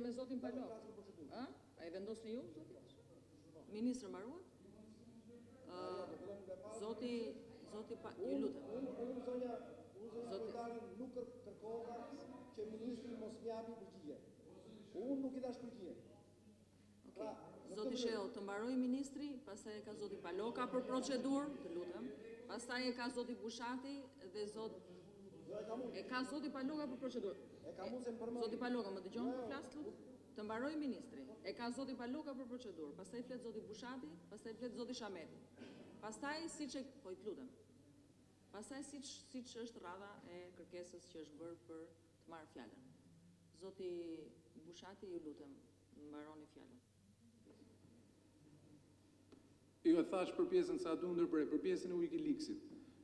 Me zotin Paloka. A i vendosni ju, zoti? Ministrë mbarua? Zoti ju lutem. Unë zonja nuk kërkova që ministri mos m'japi përgjigje. Unë nuk i dash përgjigje. Zoti Sheo, të mbaroj ministri, pastaj e ka zoti Paloka për procedurë, të lutem. Pastaj e ka zoti Bushati dhe e ka zoti Paloka për procedurë. Zoti Paloka, më dëgjon për flas, lutem? Të mbaroj ministri. E ka zoti Paloka për procedurë, pastaj flet zoti Bushati, pastaj flet zoti Shameti. Pastaj siç e po I lutem. Pastaj siç është radha e kërkesës që është bërë për të marrë fjalën. Zoti Bushati, ju lutem, mbaroni fjalën. Jo e thash për pjesën sa du ndërprej, për pjesën e Wikileaksit.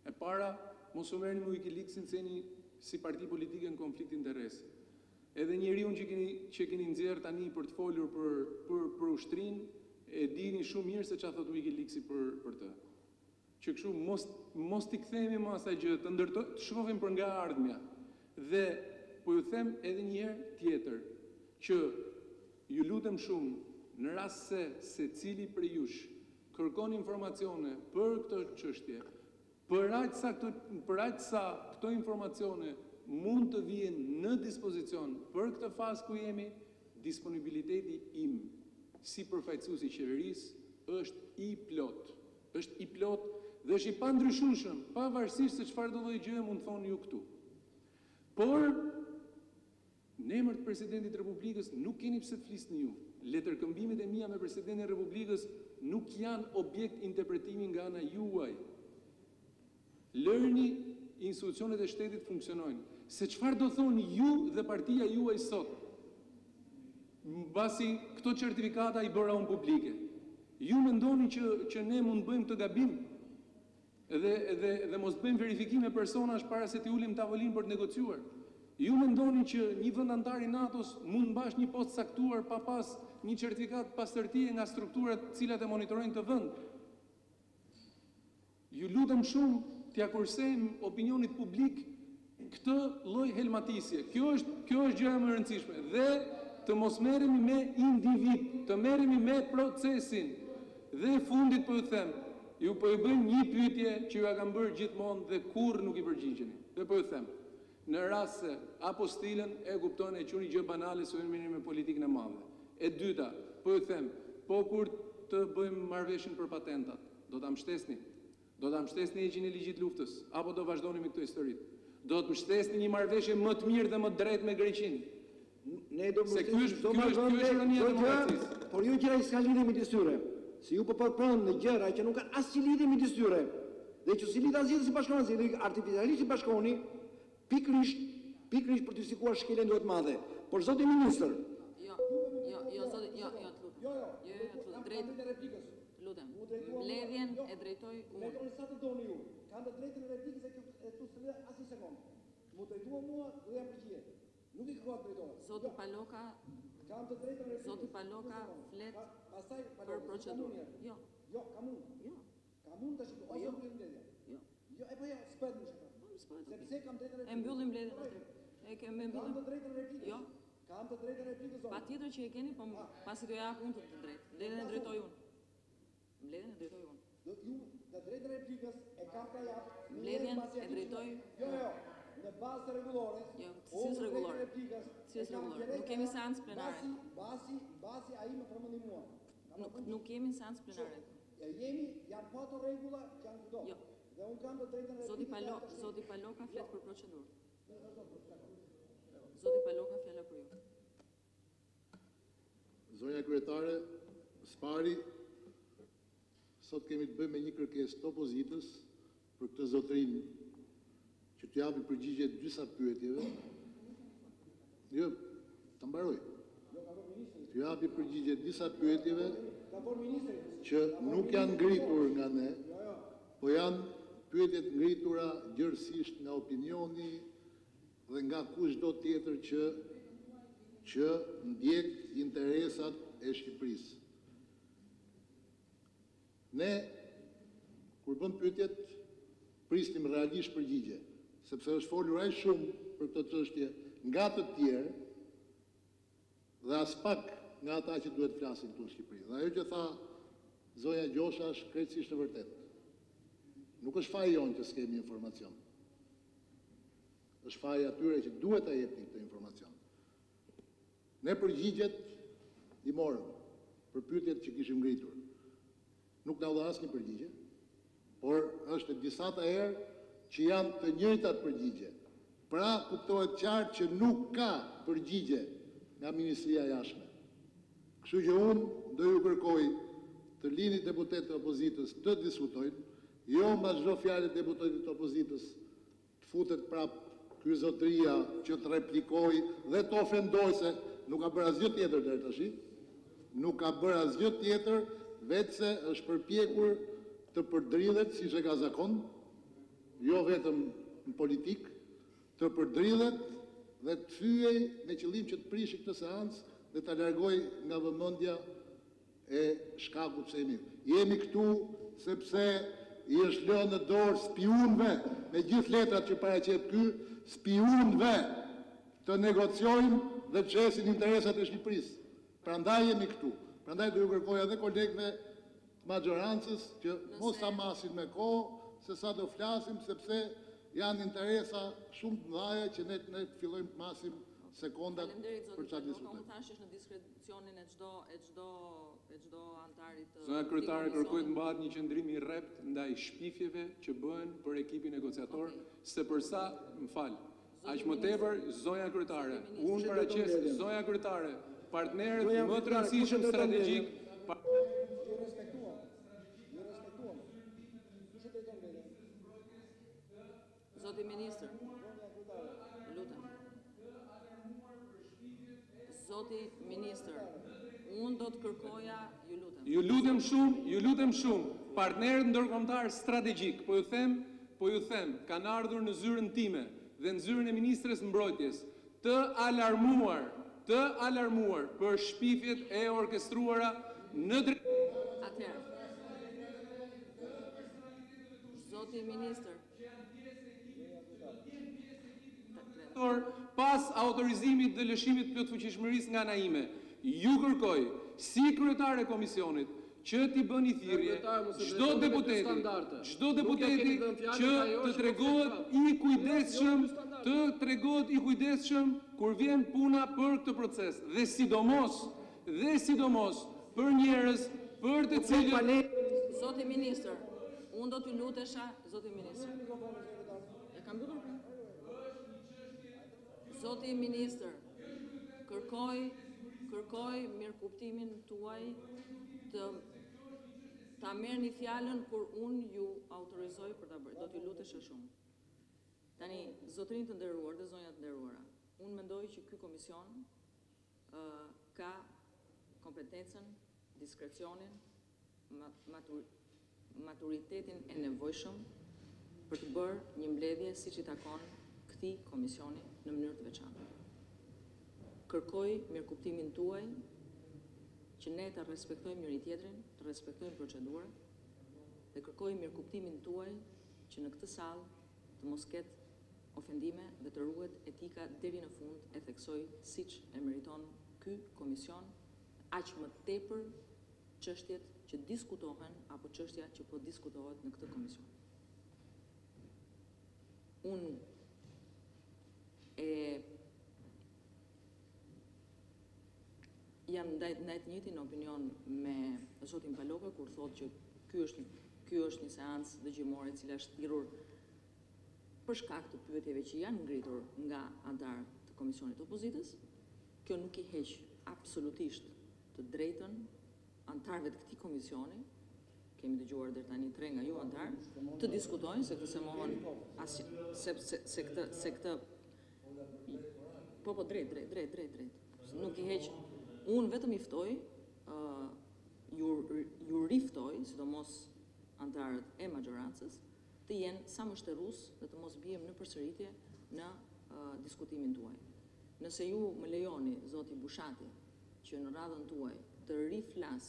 E para, mos u merrni me Wikileaksin se jeni si parti politike në konflikt interesi. Edhe njeriu që keni nxjerrë tani për të folur për ushtrinë, e dini shumë mirë se çfarë thot Wikileaksi për të. Që kështu mos t'i kthehemi më asaj gjë, të shohim për nga ardhmja. Dhe po ju them edhe një herë tjetër që ju lutem shumë në rast se secili prej jush kërkon informacione për këtë çështje, për aq sa këto informacione mund të vijen në dispozicion për këtë fazë ku jemi, disponibiliteti im si përfaqësues I qeverisë është I plot. Është I plot dhe është I pandryshueshëm, pavarësisht se çfarë do lloj gjëje mund të thoni ju këtu. Por në emër të Presidentit të Republikës nuk keni pse të flisni ju. Letërkëmbimet e mia me Presidentin e Republikës nuk janë objekt interpretimi nga ana juaj. Lërni institucionet e shtetit funksionojnë. Se çfarë do thoni ju dhe partia juaj sot, mbasi këto certifikata I bëra unë publike. Ju mendoni që ne mund bëjmë këtë gabim dhe mos bëjmë verifikime personash para se t'i ulim tavolinë për të negociuar. Ju mendoni që një vend antar I NATO-s mund mbash një post saktuar pa pas një certifikat pastërtie nga strukturat cilat e monitorojnë të vend. Ju lutem shumë t'ia kursejmë opinionit publik këtë lloj helmatisje. Kjo është gjëja më e rëndësishme dhe të mos merremi me individ, të merremi me procesin. Dhe fundit po ju them, ju po ju bëjmë një pyetje që ju kam bërë gjithmonë dhe kurrë nuk I përgjigjeni. Dhe po ju them, në rast se apostilën e kuptoni e quani gjë banale se jemi me politikën e madhe. E dyta, po ju them, po kur të bëjmë marrëveshjen për patentat, do ta mbështesni. Do ta mbështesni heqjen e ligjit luftës apo do vazhdoni me këtë historitë? Do të mbështesni një marrëveshje më të mirë dhe më drejtë me Greqinë? Ne do se ky është ironia e demokracisë. Por jo gjëra s'ka lidhje midis tyre. Si ju po përpron në gjëra që nuk kanë asnjë lidhje midis tyre. Dhe që si lidha zgjedhës si bashkëkohën, si artificialisht si bashkëkohuni, pikërisht për të siguruar shkeljen duhet madhe. Por zoti ministër, lutem, mbledhjen e drejtoj unë. Drejtoni sa të doni ju. Kanë të drejtën e replikës e tu s'le asnjë sekond. Mu drejtua mua do jam përgjigje. Nuk I kërkohet drejtohet. Zoti Paloka, kanë të drejtën e replikës. Zoti Paloka flet për procedurë. Jo, kam unë. Jo. Kam unë tash ose mbyllim mbledhjen. Jo, s'pëhet më shaka. Sepse kam drejtën e replikës. E mbyllim mbledhjen atë. E kemi mbyllim. Kam të drejtën e replikës. Jo. Kam të drejtën e replikës. Patjetër që e keni, po pasi do jap unë të drejtë. Mbledhjen e drejtoj unë. Mbledhjen e drejtoj unë. Ju të drejtën e replikës e kam pra jap. Mbledhjen e drejtoj. Jo. Në bazë të rregullore. Jo, si është rregullore? Si është rregullore? Nuk kemi seancë plenare. Basi ai më përmendi mua. Nuk kemi seancë plenare. Janë pa të rregulla që janë këto. Jo. Dhe unë kam të drejtën e replikës. Zoti Paloka flet për procedurë. Zoti Paloka fjala për ju. Zonja kryetare, spari, sot kemi të bëjmë me një kërkesë të opozitës për këtë zotërin që të japi përgjigje disa pyetjeve. Jo, të mbaroj. Të japi përgjigje disa pyetjeve që nuk janë ngritur nga ne, po janë pyetjet ngritura gjërësisht nga opinioni dhe nga kushdo tjetër që ndjek interesat e Shqipërisë. Ne, kur bëm pyetjet, prisnim realisht përgjigje, sepse është folur aq shumë për këtë çështje nga të tjerë, dhe as pak nga ata që duhet flasin këtu në Shqipëri. Dhe ajo që tha zonja Gjosha është krejtësisht e vërtetë. Nuk është faji jonë që s'kemi informacion. Është faji atyre që duhet ta jepni këtë informacion. Ne përgjigjet i morëm për pyetjet që kishim ngritur. Nuk na dha asnjë përgjigje, por është disata herë që janë të njëjtat përgjigje. Pra kuptohet qartë që nuk ka përgjigje nga Ministria e Jashtme. Kështu që unë do ju kërkoj të lini deputetët e opozitës të diskutojnë, jo mbas çdo fjalë deputetët e opozitës të futet prap ky zotëria që të replikoj dhe të ofendoj, se nuk ka bërë asgjë tjetër deri tash. Nuk ka bërë asgjë tjetër, vetëse është përpjekur të përdridhet siç e ka zakon, jo vetëm në politik, të përdridhet dhe të thyej me qëllim që të prishi këtë seancë dhe të largoj nga vëmendja e shkakut pse jemi këtu, sepse i është lënë në dorë spionëve, me gjithë letrat që paraqet ky, spionëve të negociojnë dhe të çesin interesat e Shqipërisë. Prandaj jemi këtu. Prandaj do ju kërkoj edhe kolegëve të majorancës që mos ta masin me kohë, se sa do flasim, sepse janë interesa shumë të mëdha që ne fillojmë të masim sekondat për çfarë diskutojmë. Unë thash është në diskrecionin e çdo antarit të Zonja kryetare, kërkoj të mbahet një qëndrim i rrept ndaj shpifjeve që bëhen për ekipin negociator, se përsa, më fal, aq më tepër zonja kryetare, unë paraqes zonja kryetare, partnerët më të rëndësishëm strategjik. Zoti Ministër, lutem. Zoti Ministër, unë do të kërkoja, Ju lutem shumë, partnerët ndërkombëtar strategjik, po ju them, kanë ardhur në zyrën time dhe në zyrën e ministres mbrojtjes, të alarmuar për shpifjet e orkestruara në Atëherë. Zoti Ministër, pas autorizimit dhe lëshimit plotfuqishmërisë nga ana ime. Ju kërkoj, si kryetare e komisionit, që t'i bëni thirrje çdo deputeti që të tregohet i kujdesshëm kur vjen puna për këtë proces, dhe sidomos për njerëz për të cilët. Zoti Ministër, unë do t'ju lutesha, Zoti Ministër. E kam mbyllur? Zoti Ministër, kërkoj mirëkuptimin tuaj ta merrni fjalën kur unë ju autorizoj për ta bërë. Do t'ju lutesha shumë. Tani, zotërin të nderuar dhe zonjat të nderuara, unë mendoj që ky komision ka kompetencën, diskrecionin, maturitetin e nevojshëm për të bërë një mbledhje siç i takon këtij komisioni në mënyrë të veçantë. Kërkoj mirëkuptimin tuaj që ne të respektojmë njëri tjetrin, të respektojmë procedurën, dhe kërkoj mirëkuptimin tuaj që në këtë sallë të mos ketë ofendime dhe të ruhet etika deri në fund, e theksoj siç e meriton ky komision, aq më tepër çështjet që diskutohen apo çështja që po diskutohet në këtë komision. Unë jam ndaj të njëjtin opinion me zotin Paloka kur thotë që ky është një seancë dëgjimore e cila është thirrur për shkak të pyetjeve që janë ngritur nga antarët të komisionit të opozitës. Kjo nuk i heq absolutisht të drejtën antarëve të këtij komisioni, kemi dëgjuar deri tani 3 nga ju antar, të diskutojnë se këtë se mohon se këtë po drejt. Nuk i heq. Unë vetëm i ftoj, ju riftoj, sidomos antarët e majorancës, të jenë sa më shtërrues dhe të mos bijem në përsëritje në diskutimin tuaj. Nëse ju më lejoni, zoti Bushati, që në radhën tuaj të riflas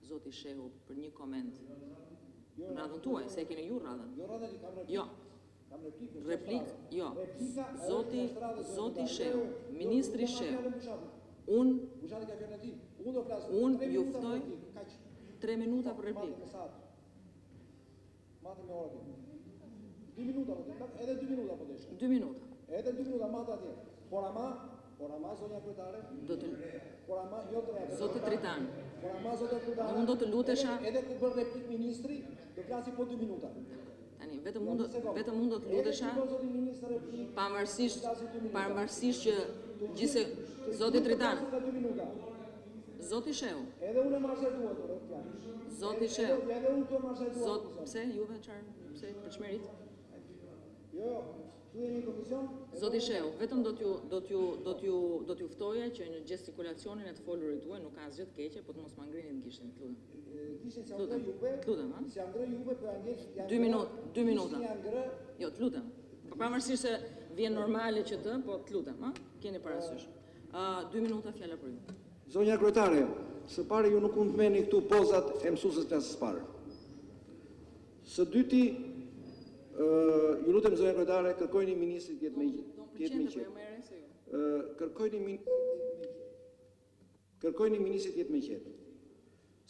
zoti Shehu për një koment, në radhën tuaj, se e keni ju radhën. Jo. Replik, jo. Zoti Shehu, ministri Shehu. Bushati ka fjalën e tij. Unë do flas. Unë ju ftoj 3 minuta për replikë. Matë me orë. 2 minuta, edhe 2 minuta po desh. 2 minuta. Edhe 2 minuta matë atje. Por ama zonja kryetare. Do të Por ama jo të Zoti Tritan. Por ama zonja kryetare. Unë do të lutesha. Edhe kur bën replik ministri, do flasi po 2 minuta. Tani vetëm unë do të lutesha. Pavarësisht që gjithse Zoti Tritan. Zoti Sheu. Edhe unë më arsyetuar dorë fjalë. Zoti Sheu. Edhe unë të më arsyetuar. Zot, pse juve çfarë? Pse për çmerit? Jo, tu jeni komision. Zoti Sheu, vetëm do t'ju ftoja që në gestikulacionin e të folurit tuaj nuk ka asgjë të keqe, po të mos ma ngrini në gishtin, lutem. Kishin si angrë juve. Lutem, ha? Si angrë juve po angel. 2 minuta. Jo, të lutem. Pavarësisht se vjen normale që të, po të lutem, ha? Keni parasysh. 2 minuta fjala për ju. Zonja kryetare, së pari ju nuk mund të merrni këtu pozat e mësuesës klasës parë. Së dyti, ju lutem zonja kryetare, kërkojni ministrit të jetë më i qetë. Kërkojni ministrit të jetë më i qetë.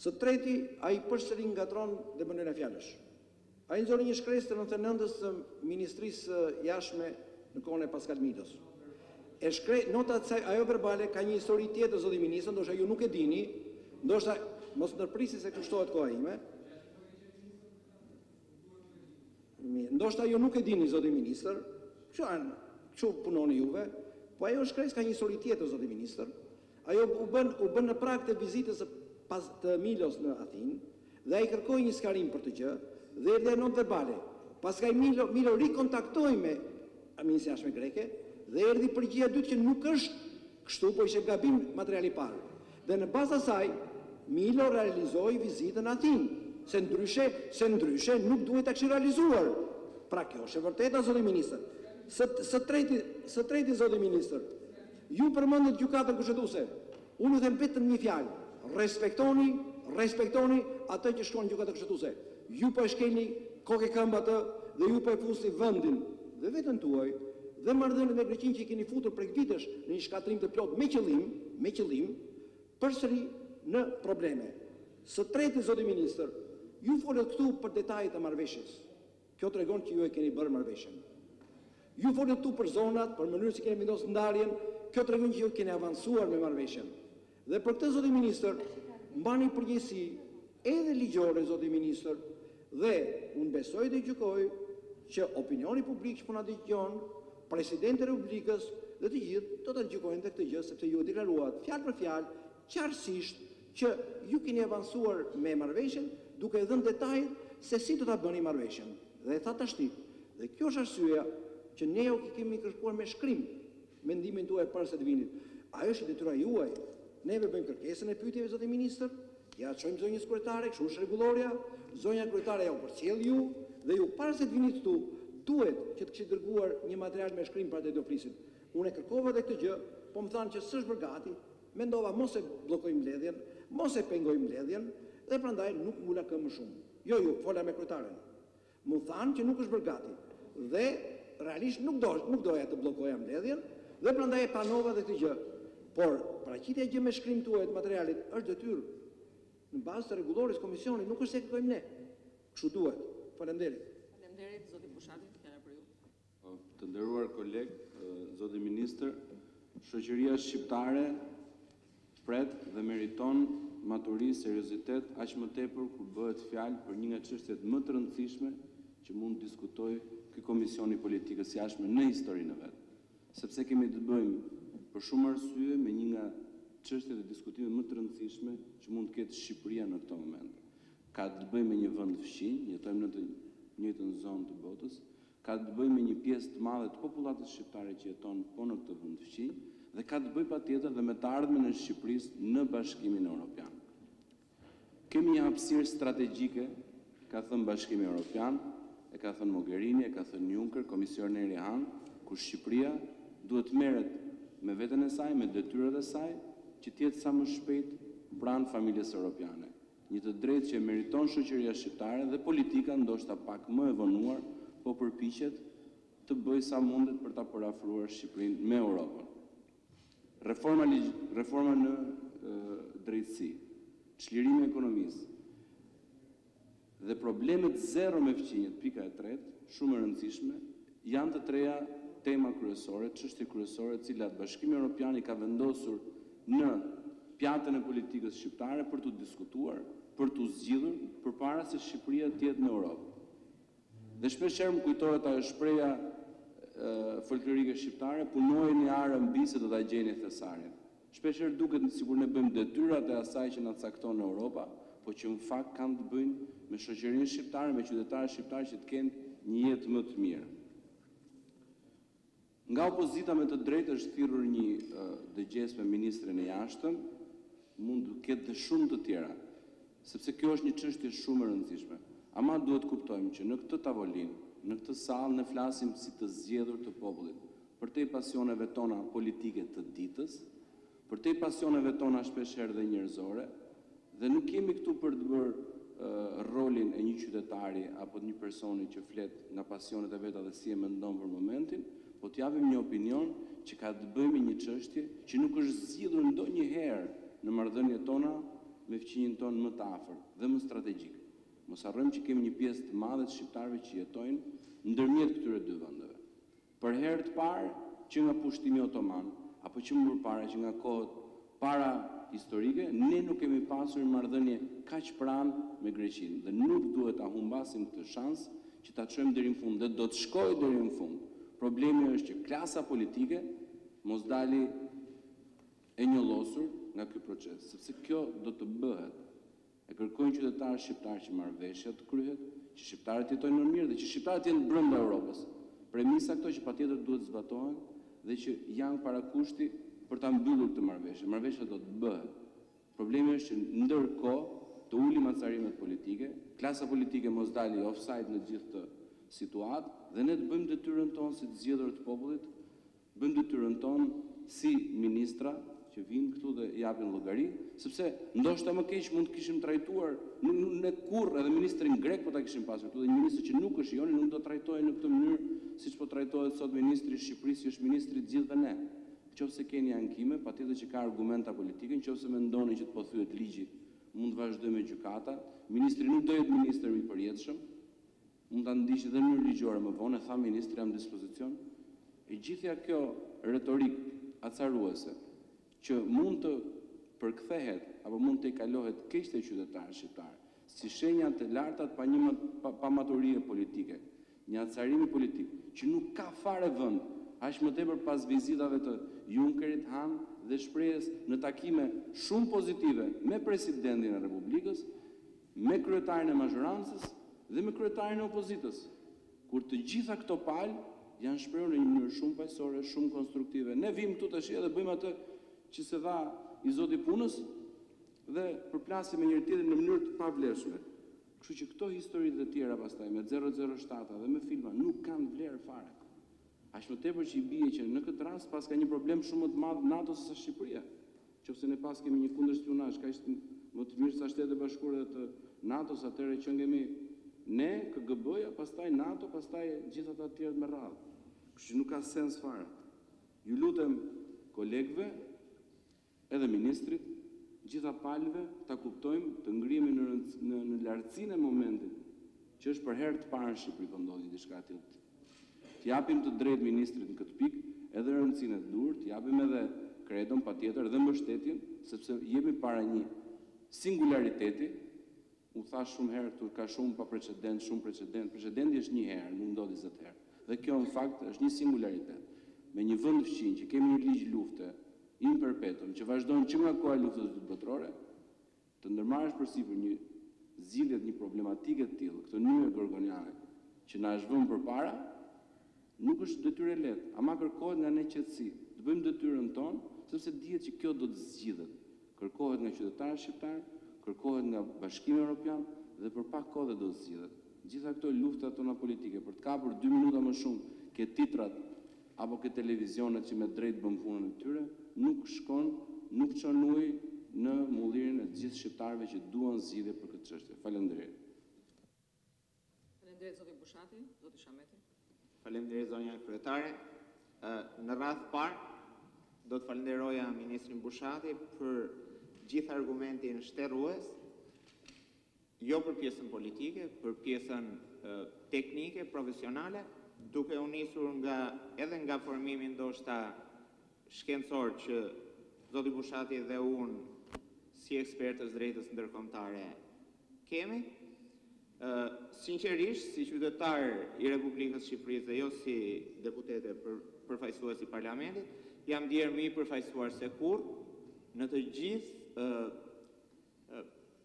Së treti, ai përsëri ngatron dhe mënyrën e fjalësh. Ai nxori një shkresë të 99-s të Ministrisë Jashtme në kohën e Pascal Mitos. Nota ajo verbale ka një histori tjetër, zoti ministër, ndoshta ju nuk e dini, ndoshta mos ndërprisni se kushtohet koha ime. Ndoshta ju nuk e dini, zoti ministër, çu punoni juve, po ajo shkresë ka një histori tjetër, zoti ministër. Ajo u bën në prag të vizitës të Milos në Athinë, dhe ai kërkoi një skarim për të gjë, dhe erdhi notë verbale. Pastaj Milo rikontaktoi me Ministrinë e Jashtme greke, dhe erdhi përgjigjja e dytë që nuk është kështu, po ishte gabim materiali i parë. Dhe në bazë asaj, Milo realizoi vizitën në Athinë, se ndryshe nuk duhet ta kishte realizuar. Pra kjo është e vërteta, zoti ministër. Së treti, zoti ministër, ju përmendet gjykatën kushtetuese. Unë ju them vetëm një fjalë. Respektoni atë që shkruan gjykata kushtetuese. Ju po e shkelni kokë këmbë atë dhe ju po e fusni vendin dhe veten tuaj dhe marrëdhënien me Greqinë që i keni futur prej vitesh në një shkatrim të plot me qëllim përsëri në probleme. Së treti, zoti ministër, ju folët këtu për detajet e marrëveshjes. Kjo tregon që ju e keni bërë marrëveshjen. Ju folët këtu për zonat, për mënyrën si keni vendosur ndarjen, kjo tregon që ju keni avancuar me marrëveshjen. Dhe për këtë, zoti ministër, mbani përgjegjësi edhe ligjore, zoti ministër, dhe unë besoj dhe gjykoj që opinioni publik që po na dëgjon, Presidenti i Republikës dhe të gjithë do ta gjykojnë këtë gjë, sepse ju e deklaruat fjalë për fjalë qartësisht që ju keni avancuar me marrëveshjen, duke dhënë detajet se si do ta bëni marrëveshjen. Dhe e tha tashti. Dhe kjo është arsyeja që ne u kemi kërkuar me shkrim mendimin tuaj para se të vinit. Ajo është detyra juaj. Neve bëjmë kërkesën e pyetjeve, zoti ministër, ja çojmë zonjës kryetare, kështu është rregulloria, zonja kryetare ja u përcjell ju dhe ju para se të vini këtu duhet që të kishit dërguar një material me shkrim para të do flisit. Unë e kërkova edhe këtë gjë, po më thanë që s'është bërë gati, mendova mos e bllokojmë mbledhjen, mos e pengojmë mbledhjen dhe prandaj nuk mbula kë më shumë. Jo, fola me kryetaren. Mu thanë që nuk është bërë gati dhe realisht nuk doja të bllokoja mbledhjen dhe prandaj e pranova edhe këtë gjë. Por paraqitja e gjë me shkrim tuaj të materialit është detyrë në bazë të rregullorisë komisionit, nuk është se kërkojmë ne. Kështu duhet. Faleminderit. Faleminderit, zoti Bushati, fjala për ju. Të nderuar koleg, zoti ministër, shoqëria shqiptare pret dhe meriton maturi, seriozitet, aq më tepër kur bëhet fjalë për një nga çështjet më të rëndësishme që mund të diskutojë ky Komision i Politikës Jashtme në historinë e vet. Sepse kemi të bëjmë për shumë arsye me një nga çështjet e diskutimit më të rëndësishme që mund të ketë Shqipëria në këtë moment. Ka të bëjë me një vend fshinj, jetojmë në të njëjtën zonë të botës, ka të bëjë me një pjesë të madhe të popullatës shqiptare që jeton po në këtë vend fshinj dhe ka të bëjë patjetër dhe me të ardhmen e Shqipërisë në Bashkimin Evropian. Kemi një hapësirë strategjike, ka thënë Bashkimi Evropian, e ka thënë Mogherini, e ka thënë Juncker, komisioneri Han, ku Shqipëria duhet merret me veten e saj, me detyrat e saj, që të jetë sa më shpejt pranë familjes europiane. Një të drejtë që meriton shoqëria shqiptare dhe politika ndoshta pak më e vonuar, po përpiqet të bëjë sa mundet për ta parafruar Shqipërinë me Europën. reforma në drejtësi, çlirimi i ekonomisë dhe problemet zero me fqinjet, pika e tretë, shumë e rëndësishme, janë të treja tema kryesore, çështje kryesore, të cilat Bashkimi Evropian i ka vendosur në pjatën e politikës shqiptare për të diskutuar, për të zgjidhur, përpara se Shqipëria të jetë në Europë. Dhe shpeshherë më kujtohet ajo shpreha folklorike shqiptare, punojeni arë mbi se do ta gjeni thesarin. Shpeshherë duket sikur ne bëjmë detyrat e asaj që na cakton Europa, po që në fakt kanë të bëjnë me shoqërinë shqiptare, me qytetarët shqiptarë që të kenë një jetë më të mirë. Nga opozita me të drejtë është thirrur një dëgjes me ministrin e jashtëm, mund të ketë dhe shumë të tjera, sepse kjo është një çështje shumë e rëndësishme. Ama duhet kuptojmë që në këtë tavolinë, në këtë sallë ne flasim si të zgjedhur të popullit, për te pasioneve tona politike të ditës, për te pasioneve tona shpeshherë dhe njerëzore, dhe nuk jemi këtu për të bërë rolin e një qytetari apo një personi që flet nga pasionet e veta dhe si e mendon për momentin, po t'japim një opinion që ka të bëjë me një çështje që nuk është zgjidhur ndonjëherë në marrëdhëniet tona me fqinjin tonë më të afërt dhe më strategjik. Mos harrojmë që kemi një pjesë të madhe të shqiptarëve që jetojnë ndërmjet këtyre dy vendeve. Për herë të parë që nga pushtimi otoman, apo që më përpara që nga kohët para historike, ne nuk kemi pasur marrëdhënie kaq pranë me Greqinë dhe nuk duhet ta humbasim këtë shans që ta çojmë deri në fund dhe do të shkojë deri në fund. Problemi është që klasa politike mos dali e njollosur nga ky proces, sepse kjo do të bëhet. E kërkojnë qytetarët shqiptarë që marrëveshja të kryhet, që shqiptarët jetojnë më mirë dhe që shqiptarët jenë brenda Europës. Premisa këto që patjetër duhet zbatohen dhe që janë parakushti për ta mbyllur këtë marrëveshje. Marrëveshja do të bëhet. Problemi është që ndërkohë të ulim acarimet politike, klasa politike mos dali offside në gjithë këtë situatë dhe ne të bëjmë detyrën tonë si të zgjedhur të popullit, bëjmë detyrën tonë si ministra që vinë këtu dhe japin llogari, sepse ndoshta më keq mund të kishim trajtuar në kurrë edhe ministrin grek po ta kishim pasur këtu dhe një ministër që nuk është joni nuk do trajtohej në këtë mënyrë siç po trajtohet sot ministri i Shqipërisë, që është ministri i gjithëve ne. Nëse keni ankime, patjetër që ka argumenta politike, nëse mendoni që të pothyet ligji, mund të vazhdojmë me gjykata. Ministri nuk do jetë ministër i përjetshëm. Mund ta ndiqë edhe në mënyrë ligjore më vonë, tha ministri jam në dispozicion. E gjithja kjo retorikë acaruese që mund të përkthehet apo mund të kalohet keq te qytetarët shqiptarë, si shenja të larta të pamaturie politike, një acarimi politik që nuk ka fare vend, aq më tepër pas vizitave të Junckerit, Han dhe shprehjes në takime shumë pozitive me presidentin e Republikës, me kryetarin e mazhorancës dhe me kryetarin e opozitës, kur të gjitha këto palë janë shprehur në një mënyrë shumë paqësore, shumë konstruktive. Ne vim këtu tash dhe bëjmë atë që se dha i Zoti punës dhe përplasim me njëri tjetrin në mënyrë të pavlerëshme. Kështu që këto historitë të tjera pastaj me 007 dhe me filma nuk kanë vlerë fare. Aq më tepër që i bie që në këtë rast pas ka një problem shumë më të madh NATO se sa Shqipëria. Nëse ne pas kemi një kundërspionazh kaq më të mirë sa Shtetet e Bashkuara të NATO-s, atëherë që ngemi ne, KGB-ja, pastaj NATO, pastaj gjithë ata të tjerë me radhë. Kështu që nuk ka sens fare. Ju lutem kolegëve edhe ministrit, gjitha palëve ta kuptojmë, të ngrihemi në lartësinë e momentit, që është për herë të parë në Shqipëri po ndodhi diçka e tillë. Të japim të drejtë ministrit në këtë pikë, edhe rëndësinë e dur, të japim edhe kredon patjetër dhe mbështetjen, sepse jemi para një singulariteti. U thash shumë herë këtu ka shumë pa precedent, shumë precedent. Precedenti është një herë, nuk ndodhi 20 herë. Dhe kjo në fakt është një singularitet. Me një vend fqinj që kemi një ligj lufte in perpetuum që vazhdon që nga koha e luftës së dytë botërore, të ndërmarrësh përsipër një zgjidhje një problematike të tillë, këtë nyje gorgoniane që na është vënë përpara, nuk është detyrë e lehtë, ama kërkohet nga ne qetësi. Të bëjmë detyrën tonë, sepse dihet që kjo do të zgjidhet. Kërkohet nga qytetarët shqiptar, kërkohet nga Bashkimi Evropian dhe për pak kohë do të zgjidhet. Gjitha këto lufta tona politike për të kapur 2 minuta më shumë ke titrat apo ke televizionet që me drejt bën punën e tyre, nuk shkon, nuk çon ujë në mullirin e të gjithë shqiptarëve që duan zgjidhje për këtë çështje. Faleminderit. Faleminderit zoti Bushati, zoti Shameti. Faleminderit zonja kryetare. Në radhë parë do të falenderoja Ministrin Bushati për gjithë argumentin shtërrues, jo për pjesën politike, për pjesën teknike, profesionale, duke u nisur edhe nga formimi ndoshta shkencor që zoti Bushati dhe unë si ekspertës drejtës ndërkombëtare kemi. Sinqerisht, si qytetar i Republikës Shqipërisë dhe jo si deputete përfaqësues i Parlamentit, jam ndjerë më i përfaqësuar se kurrë në të gjithë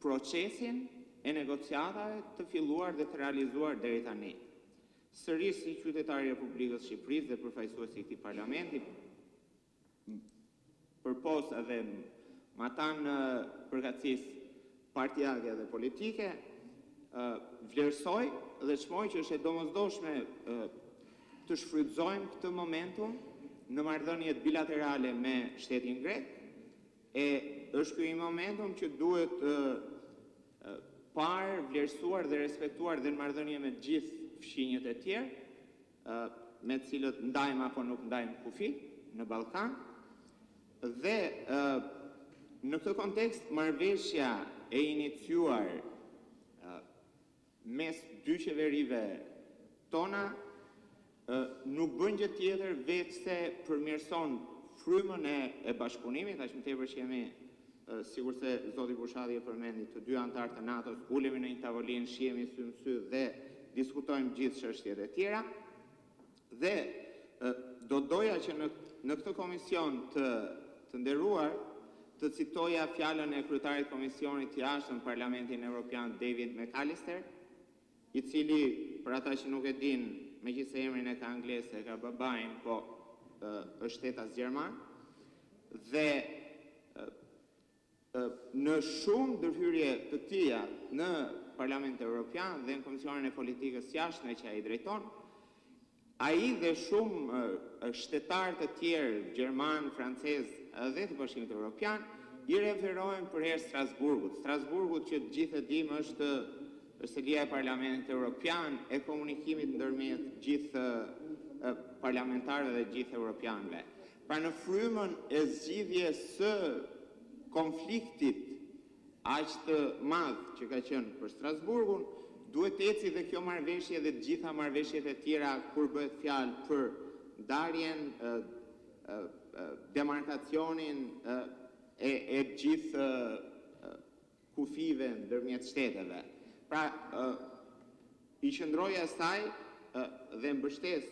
procesin e negociatave të filluar dhe të realizuar deri tani. Sërish si qytetar i Republikës Shqipërisë dhe përfaqësues i këtij Parlamenti, përpos edhe matan përkatësisë partijake dhe politike, vlerësoj dhe çmoj që është e domosdoshme të shfrytëzojmë këtë momentum në marrëdhëniet bilaterale me shtetin grek, e është ky momentum që duhet parë, vlerësuar dhe respektuar dhe në marrëdhënie me të gjithë fshinjët e tjerë, me të cilët ndajmë apo nuk ndajmë kufi në Ballkan. Dhe në këtë kontekst marrëveshja e iniciuar mes dy qeverive tona nuk bën gjë tjetër veç se përmirëson frymën e bashkëpunimit, aq më tepër që jemi sigur se zoti Bushati e përmendi, të dy anëtarë të NATO-s ulemi në një tavolinë, shihemi sy në sy dhe diskutojmë gjithë çështjet e tjera. Dhe do doja që në këtë komision të nderuar të citoja fjalën e kryetarit komisionit të jashtëm në Parlamentin Evropian David McAllister, i cili, për ata që nuk e din, megjithëse emrin e ka anglez, e ka babain, po është shtetas gjerman, dhe në shumë ndërhyrje të tija në Parlamentin Evropian dhe në Komisionin e Politikës Jashtme që ai drejton, ai dhe shumë shtetarë të tjerë, gjerman, francez dhe të Bashkimit Evropian, i referohen përherë Strasburgut. Strasburgut që të gjithë e dim është selia e Parlamentit Evropian e komunikimit ndërmjet gjithë parlamentarëve dhe gjithë evropianëve. Pra në frymën e zgjidhjes së konfliktit aq të madh që ka qenë për Strasburgun, duhet të eci dhe kjo marrëveshje dhe të gjitha marrëveshjet e tjera kur bëhet fjalë për ndarjen, demarkacionin e gjithë kufive ndërmjet shteteve. Pra, i qëndroja saj dhe mbështes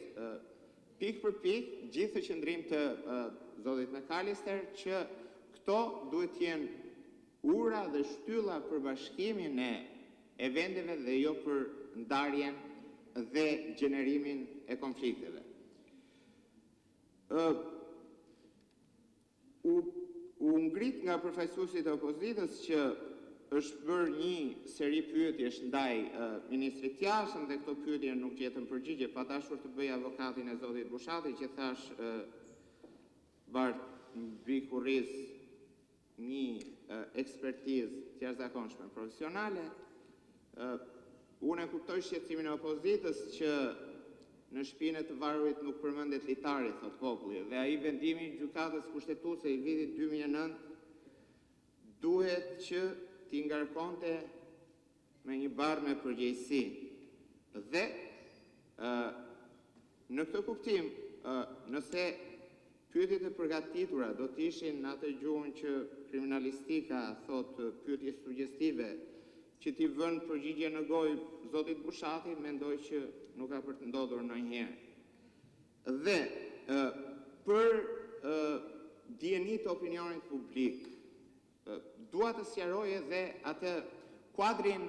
pik për pik gjithë qëndrim të zotit McAllister që këto duhet jenë ura dhe shtylla për bashkimin e vendeve dhe jo për ndarjen dhe gjenerimin e konflikteve. U ngrit nga përfaqësuesit e opozitës që është bërë një seri pyetjesh ndaj ministrit jashtëm dhe këto pyetje nuk gjetën përgjigje, pa dashur të bëj avokatin e zotit Bushati që thash bart mbi kurriz një ekspertizë të jashtëzakonshme profesionale. Unë e kuptoj shqetësimin e opozitës që në shtëpinë të varurit nuk përmendet litari, thot populli, dhe ai vendimi i gjykatës kushtetuese i vitit 2009 duhet që t'i ngarkonte me një barë me përgjegjësi. Dhe në këtë kuptim, nëse pyetjet e përgatitura do t'ishin në atë gjuhën që kriminalistika thot pyetje suggestive, që t'i vënë përgjigje në gojë zotit Bushati, mendoj që nuk ka për të ndodhur ndonjëherë. Dhe për dijenit të opinionit publik, dua të sqaroj edhe atë kuadrin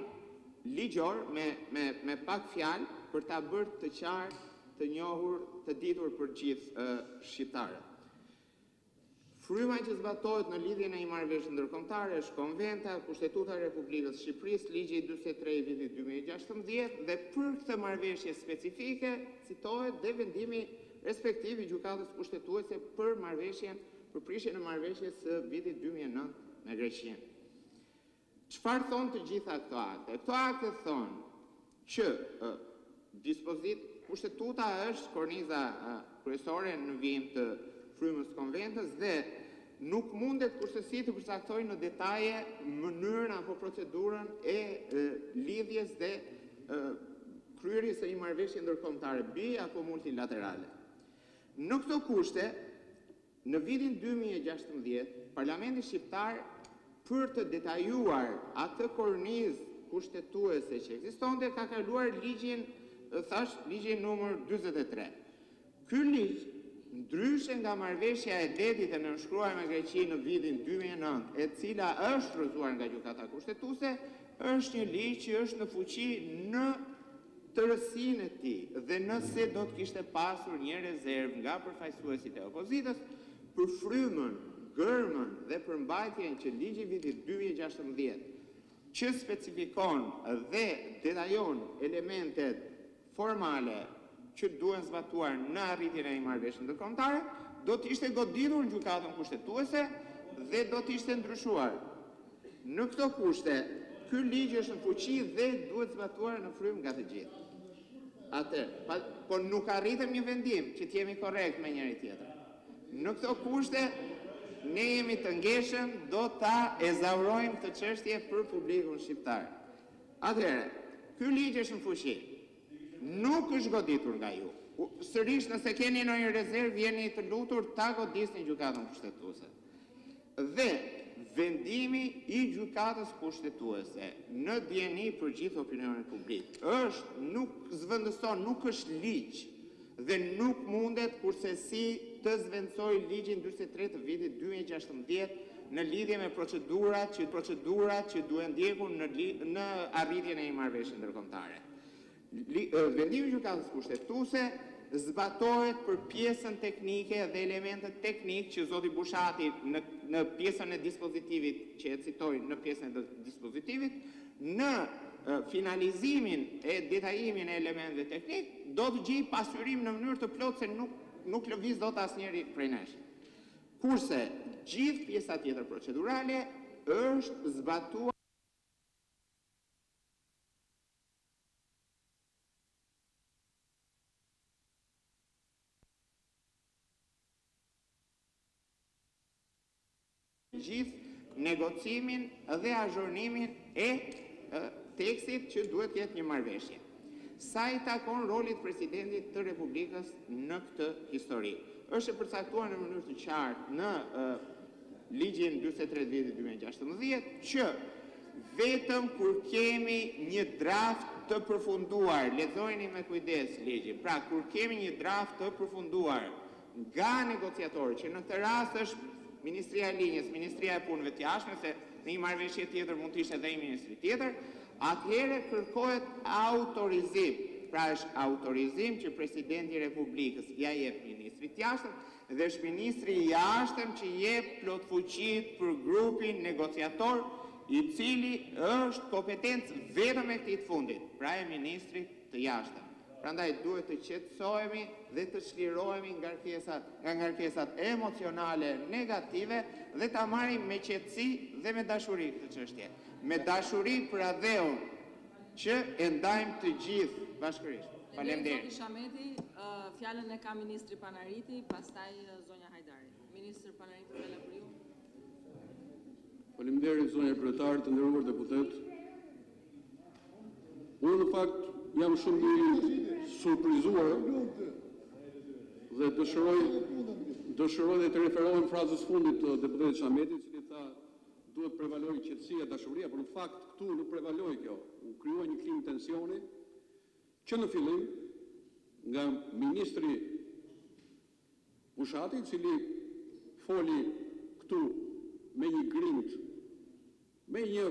ligjor me pak fjalë për ta bërë të qartë, të njohur, të ditur për gjithë shqiptarët. Fryma që zbatohet në lidhje në një marrëveshje ndërkombëtare është Konventa, Kushtetuta e Republikës së Shqipërisë, ligji 43 i vitit 2016 dhe për këtë marrëveshje specifike citohet dhe vendimi respektiv i gjykatës kushtetuese për marrëveshjen, për prishjen e marrëveshjes së vitit 2009 me Greqinë. Çfarë thonë të gjitha këto akte? Këto akte thonë që dispozit kushtetuta është korniza kryesore në vijim të frymës së konventës dhe nuk mundet kurse të përcaktojë në detaje mënyrën apo procedurën e lidhjes dhe kryerjes së një marrëveshje ndërkombëtare bi apo multilaterale. Në këto kushte, në vitin 2016, Parlamenti Shqiptar për të detajuar atë kornizë kushtetuese që ekzistonte ka kaluar ligjin numër 43. Ky ligj, ndryshe nga marrëveshja e detit e nënshkruar me Greqinë në vitin 2009, e cila është rrëzuar nga gjykata kushtetuese, është një ligj që është në fuqi në tërësinë e tij dhe nëse do të kishte pasur një rezervë nga përfaqësuesit e opozitës për frymën, gërmën dhe përmbajtjen që ligji vitit 2016 që specifikon dhe detajon elementet formale që duhen zbatuar në arritjen e një marrëveshje ndërkombëtare, do të ishte goditur në gjykatën kushtetuese dhe do të ishte ndryshuar. Në këto kushte, ky ligj është në fuqi dhe duhet zbatuar në frymë nga të gjithë. Po nuk arritëm një vendim që të jemi korrekt me njëri tjetër. Në këto kushte, ne jemi të ngeshëm, do ta ezaurojmë të çështje për publikun shqiptar. Atëherë, ky ligj është në fuqi. Nuk është goditur nga ju. Sërish, nëse keni ndonjë rezervë, jeni të lutur ta godisni gjykatën kushtetuese. Dhe vendimi i gjykatës kushtetuese në dieni për gjithë opinionin publik nuk zvendëson, nuk është ligj dhe nuk mundet kurse si të zvendësoj ligjin 43 të vitit 2016 në lidhje me procedurat që duhen ndjekur në arritjen e një marrëveshje ndërkombëtare. Vendimi i gjykatës kushtetuese zbatohet për pjesën teknike dhe elementet teknik që zoti Bushati në pjesën e dispozitivit që e citoj në pjesën e dispozitivit, në finalizimin e detajimin e elementeve teknik, do të gjej pasyrim në mënyrë të plotë se nuk lëviz dot asnjëri prej nesh. Kurse gjithë pjesa tjetër procedurale është zbatuar gjithë negocimin dhe azhurnimin e tekstit që duhet të jetë një marrëveshje. Sa i takon rolit presidentit të Republikës në këtë histori? Është e përcaktuar në mënyrë të qartë në ligjin 43 vitit 2016 që vetëm kur kemi një draft të përfunduar, lexojeni me kujdes ligjin. Pra, kur kemi një draft të përfunduar nga negociatorë, që në këtë rast është Ministria e Linjës, Ministria e Punëve të Jashtme, se në një marrëveshje tjetër mund të ishte edhe një ministri tjetër, atëherë kërkohet autorizim. Pra është autorizim që presidenti i Republikës ja jep ministrit të jashtëm dhe është ministri i jashtëm që jep plot fuqitë për grupin negociator i cili është kompetencë vetëm e këtij të fundit, pra e ministrit të jashtëm. Prandaj duhet të qetësohemi dhe të çlirohemi nga ngarkesat emocionale negative dhe ta marrim me qetësi dhe me dashuri këtë çështje. Me dashuri për adheun që e ndajmë të gjithë bashkërisht. Faleminderit. Zoti Shameti, fjalën e ka ministri Panariti, pastaj zonja Hajdari. Ministri Panariti, fjala për ju. Faleminderit zonja kryetar, të nderuar deputet. Unë në fakt jam shumë i surprizuar dhe dëshiroj dhe të referohem frazës fundit të deputetit Shameti, i cili tha duhet prevaloj qetësia, dashuria, por në fakt këtu nuk prevaloj kjo. U krijuar një klim tensioni që në fillim nga ministri Bushati, i cili foli këtu me një grind, me një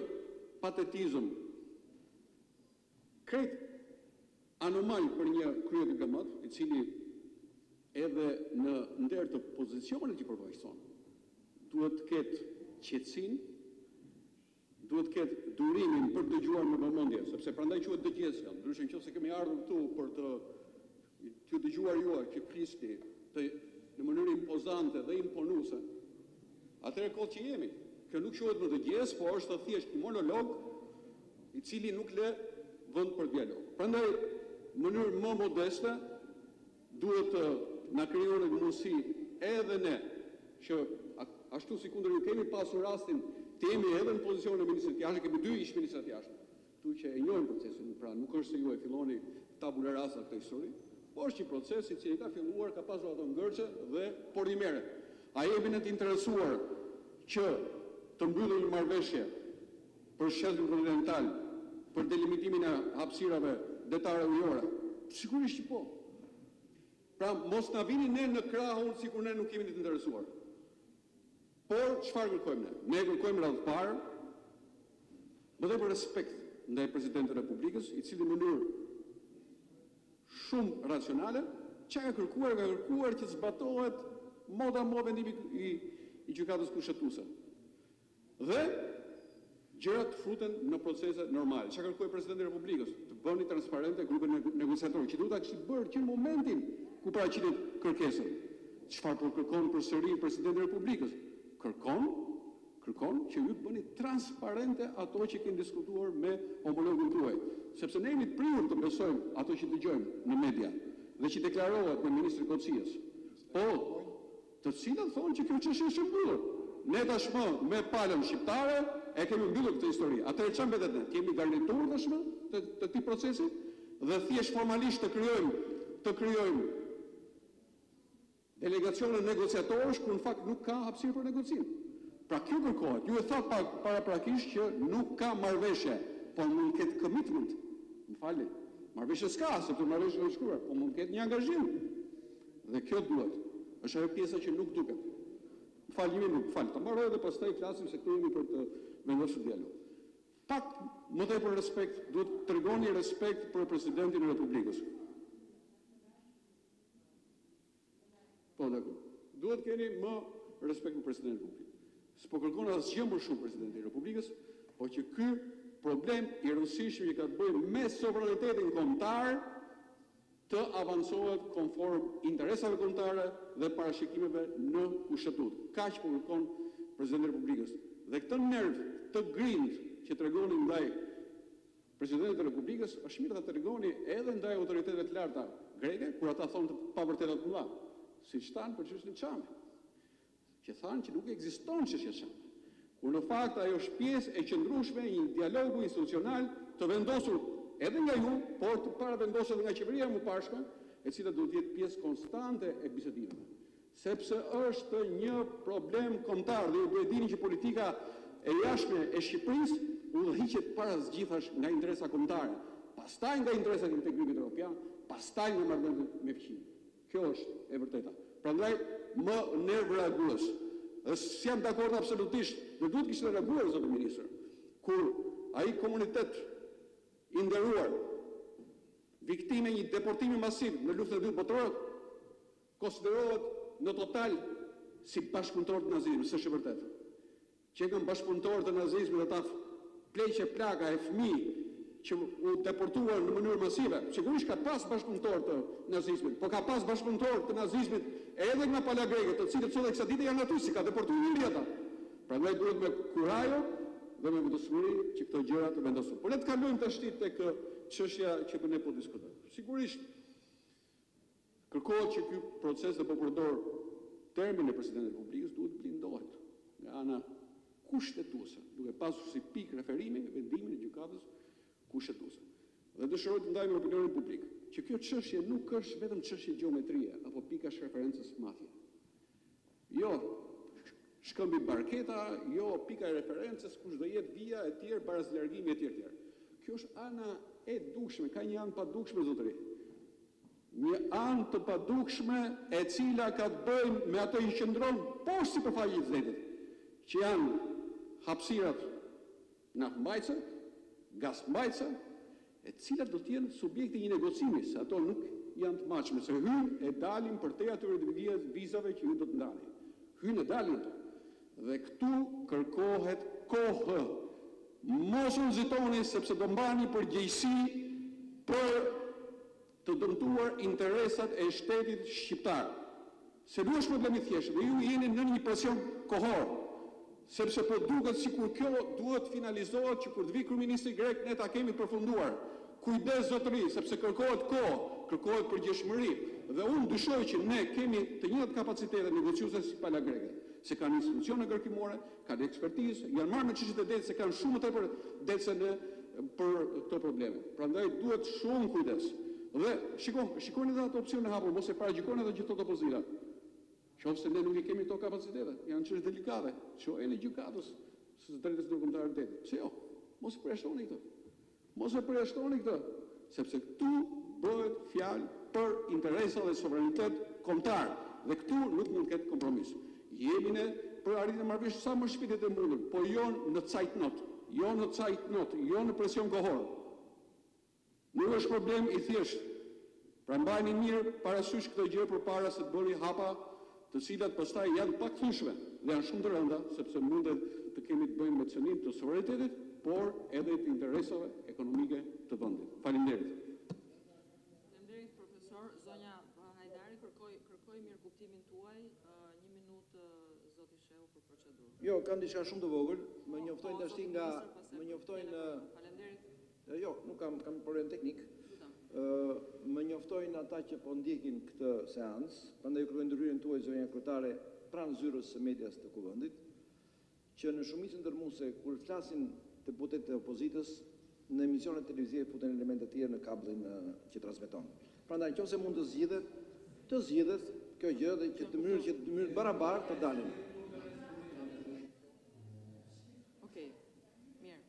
patetizëm krejt anomal për një krye të gëmat, i cili edhe në nder të pozicionit që përvojson, duhet të ketë qetësinë, duhet të ketë durimin për të dëgjuar me vëmendje, sepse prandaj quhet dëgjesja. Ndryshe nëse kemi ardhur këtu për të dëgjuar juaj që flisni në mënyrë impozante dhe imponuese, atëherë kohë që jemi, kjo nuk quhet më dëgjes, por është thjesht një monolog i cili nuk le vend për dialog. Prandaj, në mënyrë më modeste, duhet të na krijohet mundësi edhe ne, që ashtu si kundër ju kemi pasur rastin të jemi edhe në pozicionin e ministrit të jashtëm, kemi 2 ish ministrat të jashtëm, tu që e njohin procesin, pra nuk është se ju e filloni tabula rasa këtë histori, por është një proces i cili ka filluar, ka pasur ato ngërçe dhe por një mere. A jemi në të interesuar që të mbyllë një marrëveshje për shelfin kontinental, për delimitimin e hapësirave detare ujore? Sigurisht që po. Pra mos na vini ne në krahun sikur ne nuk kemi të interesuar. Por çfarë kërkojmë ne? Ne kërkojmë radhë parë, më dhe për respekt ndaj Presidentit të Republikës, i cili në mënyrë shumë racionale, që ka kërkuar që zbatohet moda vendimi i gjykatës kushtetuese. Dhe gjërat fruten në procese normale. Që kërkoi Presidenti i Republikës? Të bëni transparente grupin negociator, që duhet ta kishte bërë që në momentin ku paraqitet kërkesën. Çfarë po kërkon përsëri Presidenti i Republikës? Kërkon që ju të bëni transparente ato që keni diskutuar me homologën tuaj, sepse ne jemi të prirur të besojmë ato që dëgjojmë në media dhe që deklarohet me ministrin e Kocijes. Po, të cilat thonë që kjo çështje është mbyllur. Ne tashmë me palën shqiptare e kemi mbyllur këtë histori. Atëherë çfarë mbetet ne? Kemi garnitur tashmë të këtij procesi dhe thjesht formalisht të krijojmë delegacione negociatorësh ku në fakt nuk ka hapësirë për negocim. Pra kjo kërkohet. Ju e thot paraprakisht që nuk ka marrëveshje, por mund të ketë commitment. M'falni. Marrëveshje s'ka, sepse marrëveshja është shkruar, por mund të ketë një angazhim. Dhe kjo duhet. Është ajo pjesa që nuk duket. Ta mbaroj dhe pastaj flasim se këtu jemi për të vendosur dialog. Pak më tepër respekt, duhet të tregoni respekt për Presidentin e Republikës. Po, dakor. Duhet keni më respekt për Presidentin e Republikës. S'po kërkon asgjë më shumë Presidenti i Republikës, por që ky problem i rëndësishëm që ka të bëjë me sovranitetin kombëtar të avancohet konform interesave kombëtare dhe parashikimeve në kushtetutë. Kaq po kërkon Presidenti i Republikës. Dhe këtë nerv të grind që tregoni ndaj Presidentit të Republikës, është mirë ta tregoni edhe ndaj autoriteteve të larta greke, kur ata thonë të pavërteta të mëdha, siç thanë për çështjen e Çamit, që thanë që nuk ekziston çështja e Çamit. Kur në fakt ajo është pjesë e qëndrueshme e një dialogu institucional të vendosur edhe nga ju, por të paravendosur edhe nga qeveria e mëparshme, e cila duhet të jetë pjesë konstante e bisedimeve. Sepse është një problem kombëtar dhe ju duhet dini që politika e jashtme e Shqipërisë udhëhiqet para zgjithash nga interesa kombëtare, pastaj nga interesat e integrimit evropian, pastaj nga marrëdhëniet me fqin. Kjo është e vërteta. Prandaj më nervragues. S'jam dakord absolutisht, dhe duhet kishte reaguar zoti ministër, kur ai komunitet i nderuar, viktime një deportimi masiv në luftën e dytë botërore, konsiderohet në total si bashkëpunëtor të nazizmit, s'është e vërtetë. Që kanë bashkëpunëtor të nazizmit ata pleqe plaka e fëmijë që u deportuar në mënyrë masive, sigurisht ka pas bashkëpunëtor të nazizmit, po ka pas bashkëpunëtor të nazizmit edhe nga pala greke, të cilët sot e kësaj dite janë aty, si ka deportuar një ata. Prandaj duhet me kurajo dhe me vendosmëri që këto gjëra të vendosen. Por le të kalojmë tash tek çështja që ne po diskutojmë. Sigurisht kërkohet që ky proces të përdor termin e Presidentit të Republikës duhet blindohet nga ana kushtetuese, duke pasur si pikë referimi vendimin e gjykatës kushtetuese. Dhe dëshiroj të ndaj me opinionin publik që kjo çështje nuk është vetëm çështje gjeometrie apo pikash referencës mafje. Jo, shkëmbi barketa, jo pika e referencës, kush do jetë vija e tjerë, baraz largimi e tjerë. Kjo është ana e dukshme, ka një anë pa dukshme, zotëri. Një anë të padukshme e cila ka të bëjmë me ato i qëndron poshtë sipërfaqe të Zetit, që janë hapësirat naftmbajtëse, gasmbajtëse, e cilat do të jenë subjekti i një negocimi, se ato nuk janë të machme, se hynë e dalin për te atyre të vizave që ju do të ndani. Hynë e dalin ato. Dhe këtu kërkohet kohë. Mos u nxitoni sepse do mbani përgjegjësi për të dëmtuar interesat e shtetit shqiptar. Se nuk është problemi thjesht, dhe ju jeni në një presion kohor, sepse po duket sikur kjo duhet finalizohet që kur të vi kryeministri grek ne ta kemi përfunduar. Kujdes zotëri, sepse kërkohet kohë, kërkohet përgjegjësi. Dhe unë dyshoj që ne kemi të njëjtat kapacitete negociuese si pala greke, se kanë institucione kërkimore, kanë ekspertizë, janë marrë me çështjet e detit, se kanë shumë më tepër det se ne për këto probleme. Prandaj duhet shumë kujdes. Dhe shikoni edhe ato opsione hapur, mos e paragjikoni edhe gjithë ato opozita. Qofse ne nuk i kemi këto kapacitete, janë çështje delikate, shoheni gjykatës së drejtës ndërkombëtare të detit. Pse jo? Mos e përjashtoni këtë. Mos e përjashtoni këtë, sepse këtu bëhet fjalë për interesa dhe sovranitet kombëtar, dhe këtu nuk mund të ketë kompromis. Jemi ne për arritjen e marrëveshjes sa më shpejt të mundur, po jo në cajtnot, jo në presion kohor. Nuk është problem i thjeshtë. Pra mbajini mirë parasysh këtë gjë përpara se të bëni hapa, të cilat pastaj janë pak thunshme dhe janë shumë të rënda, sepse mundet të kemi të bëjmë me cënim të sovranitetit, por edhe të interesave ekonomike të vendit. Faleminderit. Faleminderit profesor. Zonja Hajdari kërkoi mirë kuptimin tuaj. 1 minutë zoti Shehu për procedurë. Jo, kanë diçka shumë të vogël, më njoftojnë tash nga Faleminderit. Jo, nuk kam problem teknik. Më njoftojnë ata që po ndjekin këtë seancë, prandaj kërkoj ndryrën tuaj zonja kryetare pranë zyrës së medias të kuvendit, që në shumicën ndërmuese kur flasin deputetët e opozitës në emisionet televizive futen elemente të tjera në kabllin që transmeton. Prandaj nëse mund të zgjidhet kjo gjë dhe që të mënyrë barabartë të dalin. Okej. Mirë.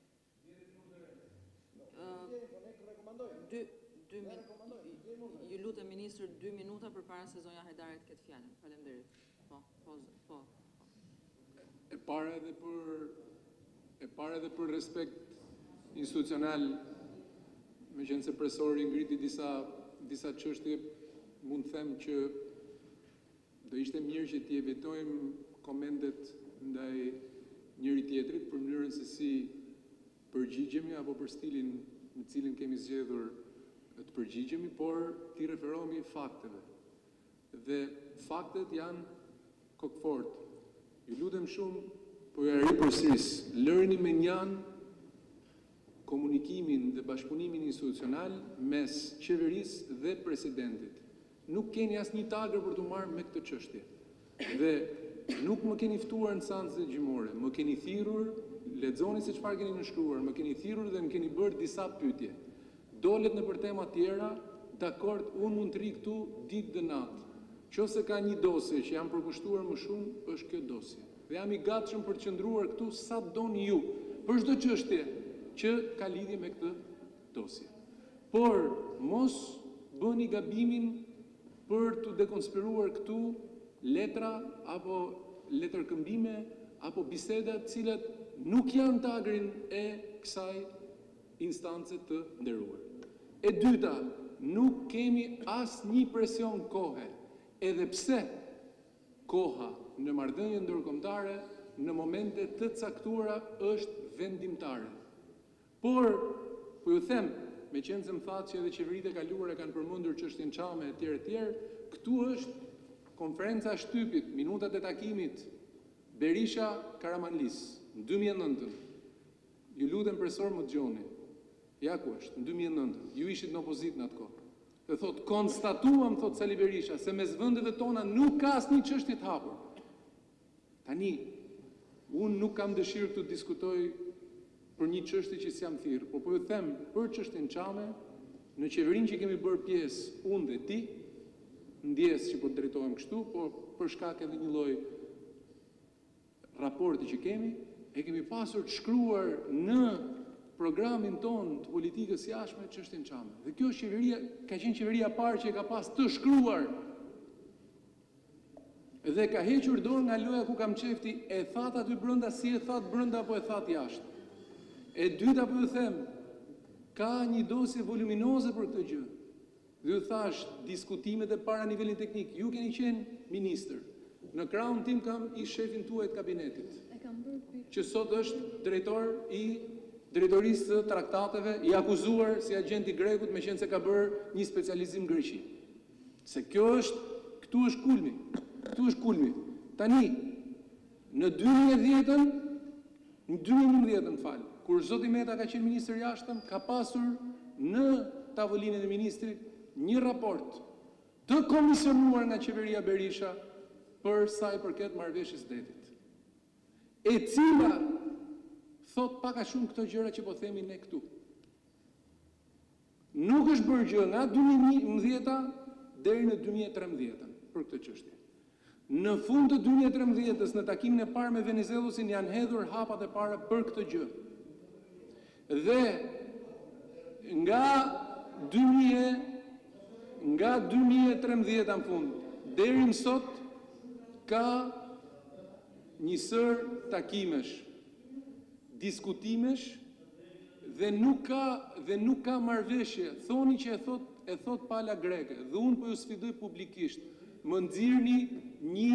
Ju lutem ministër 2 minuta përpara se zonja Hajdari të ketë fjalën. Faleminderit. Po. E para edhe për respekt institucional, meqense profesori ngriti disa çështje, mund të them që do ishte mirë që t'i evitojmë komentet ndaj njëri tjetrit për mënyrën se si përgjigjemi apo për stilin në cilin kemi zgjedhur të përgjigjemi, por t'i referohemi fakteve. Dhe faktet janë kokfort. Ju lutem shumë, po ja ripërsëris, lërni me njan komunikimin dhe bashkëpunimin institucional mes qeverisë dhe presidentit. Nuk keni asnjë tagër për t'u marrë me këtë çështje. Dhe nuk më keni ftuar në seancë gjymore, më keni thirrur, lexoni se çfarë keni nënshkruar, më keni thirrur dhe më keni bërë disa pyetje. Dolet në për tema tjera, dakord, unë mund të ri këtu ditë dhe natë. Qofse ka një dosje që jam përkushtuar më shumë, është kjo dosje. Dhe jam i gatshëm për të qëndruar këtu sa doni ju, për çdo çështje që ka lidhje me këtë dosje. Por mos bëni gabimin për të dekonspiruar këtu letra apo letërkëmbime apo biseda të cilat nuk janë të agrin e kësaj instance të nderuar. E dyta, nuk kemi asnjë presion kohe, edhe pse koha në marrëdhënie ndërkombëtare në momente të caktuara është vendimtare. Por, po ju them, meqense më thatë që edhe qeveritë e kaluara kanë përmendur çështjen Çame etj, këtu është konferenca shtypit, minutat e takimit Berisha Karamanlis në 2009. Ju lutem profesor më dëgjoni. Ja ku është, në 2009, ju ishit në opozitë në atë kohë. Dhe thot, konstatuam, thot Sali Berisha, se mes vendeve tona nuk ka asnjë çështje të hapur. Tani, unë nuk kam dëshirë të diskutoj për një çështje që s'jam thirrë, por po ju them për çështjen Çame, në qeverinë që kemi bërë pjesë unë dhe ti, ndjes që po të drejtohem kështu, por për shkak edhe një lloj raporti që kemi, e kemi pasur të shkruar në programin ton të politikës jashtme çështjen Çame. Dhe kjo qeveria ka qenë qeveria e parë që e ka pas të shkruar. Dhe ka hequr dorë nga loja ku kam qefti, e that aty brenda si e that brenda apo e that jashtë. E dyta po ju them, ka një dosje voluminoze për këtë gjë. Dhe ju thash, diskutimet e para nivelin teknik, ju keni qenë ministër. Në krahun tim kam i shefin tuaj të kabinetit, që sot është drejtor i drejtorisë të traktateve, i akuzuar si agent i Grekut me qenë se ka bërë një specializim Greqi. Se këtu është kulmi. Tani, në 2010, kur zoti Meta ka qenë ministër jashtëm, ka pasur në tavolinë e ministrit një raport të komisionuar nga qeveria Berisha për sa i përket marrëveshjes detit, e cila thot pak a shumë këto gjëra që po themi ne këtu. Nuk është bërë gjë nga 2011 deri në 2013 për këtë çështje. Në fund të 2013-s, në takimin e parë me Venizelosin, janë hedhur hapat e para për këtë gjë. Dhe nga 2013 në fund deri më sot ka një sër takimesh, diskutimesh dhe nuk ka marrëveshje. Thoni që e thot pala greke, dhe unë po ju sfidoj publikisht, më nxirni një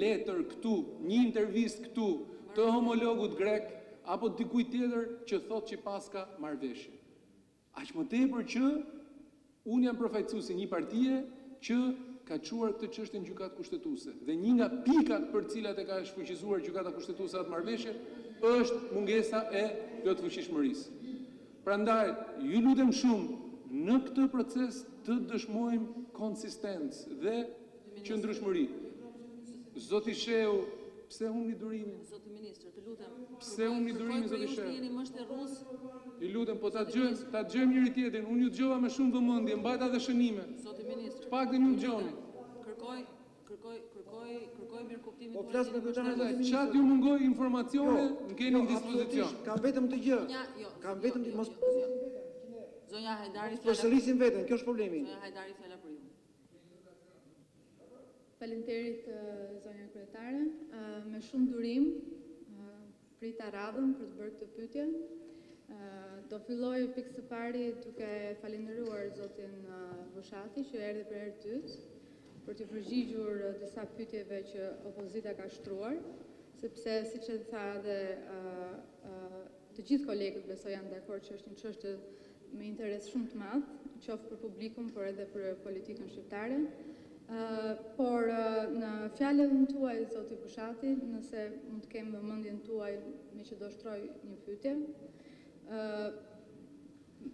letër këtu, një intervistë këtu të homologut grek apo dikujt tjetër që thot që paska marrëveshje. Aq më tepër që unë jam përfaqësuesi një partie që ka çuar këtë çështje në gjykatë kushtetuese dhe një nga pikat për cilat e ka shfuqizuar gjykata kushtetuese atë marrëveshje është mungesa e plotfuqishmërisë. Prandaj, ju lutem shumë në këtë proces të dëshmojmë konsistencë dhe qëndrueshmëri. Zoti Sheu, pse humbi durimin? Zoti Ministër, të lutem. Pse humbi durimin, zoti Sheu? Jeni mështerrues. Ju lutem, po ta dëgjojmë njëri tjetrin. Unë ju dëgjova me shumë vëmendje, mbajta dhe shënime. Zoti Ministër. Të paktën ju dëgjoni. Kërkoj mirë kuptimin. Po flas me kryetarin. Çat ju mungoj informacione, më keni në dispozicion. Kam vetëm të gjë. Kam vetëm të mos. Zonja Hajdari. Përsërisim veten, kjo është problemi. Zonja Hajdari, fjala për ju. Faleminderit zonja kryetare. Me shumë durim prita radhën për të bërë këtë pyetje. Do filloj pikë së pari duke falendëruar zotin Bushati që erdhi për herë të dytë për të përgjigjur disa pyetjeve që opozita ka shtruar, sepse siç e tha dhe të gjithë kolegët besoj janë dakord që është një çështje me interes shumë të madh, qoftë për publikun, por edhe për politikën shqiptare. Por në fjalën tuaj, zoti Bushati, nëse mund të kem vëmendjen tuaj me që do shtroj një pyetje,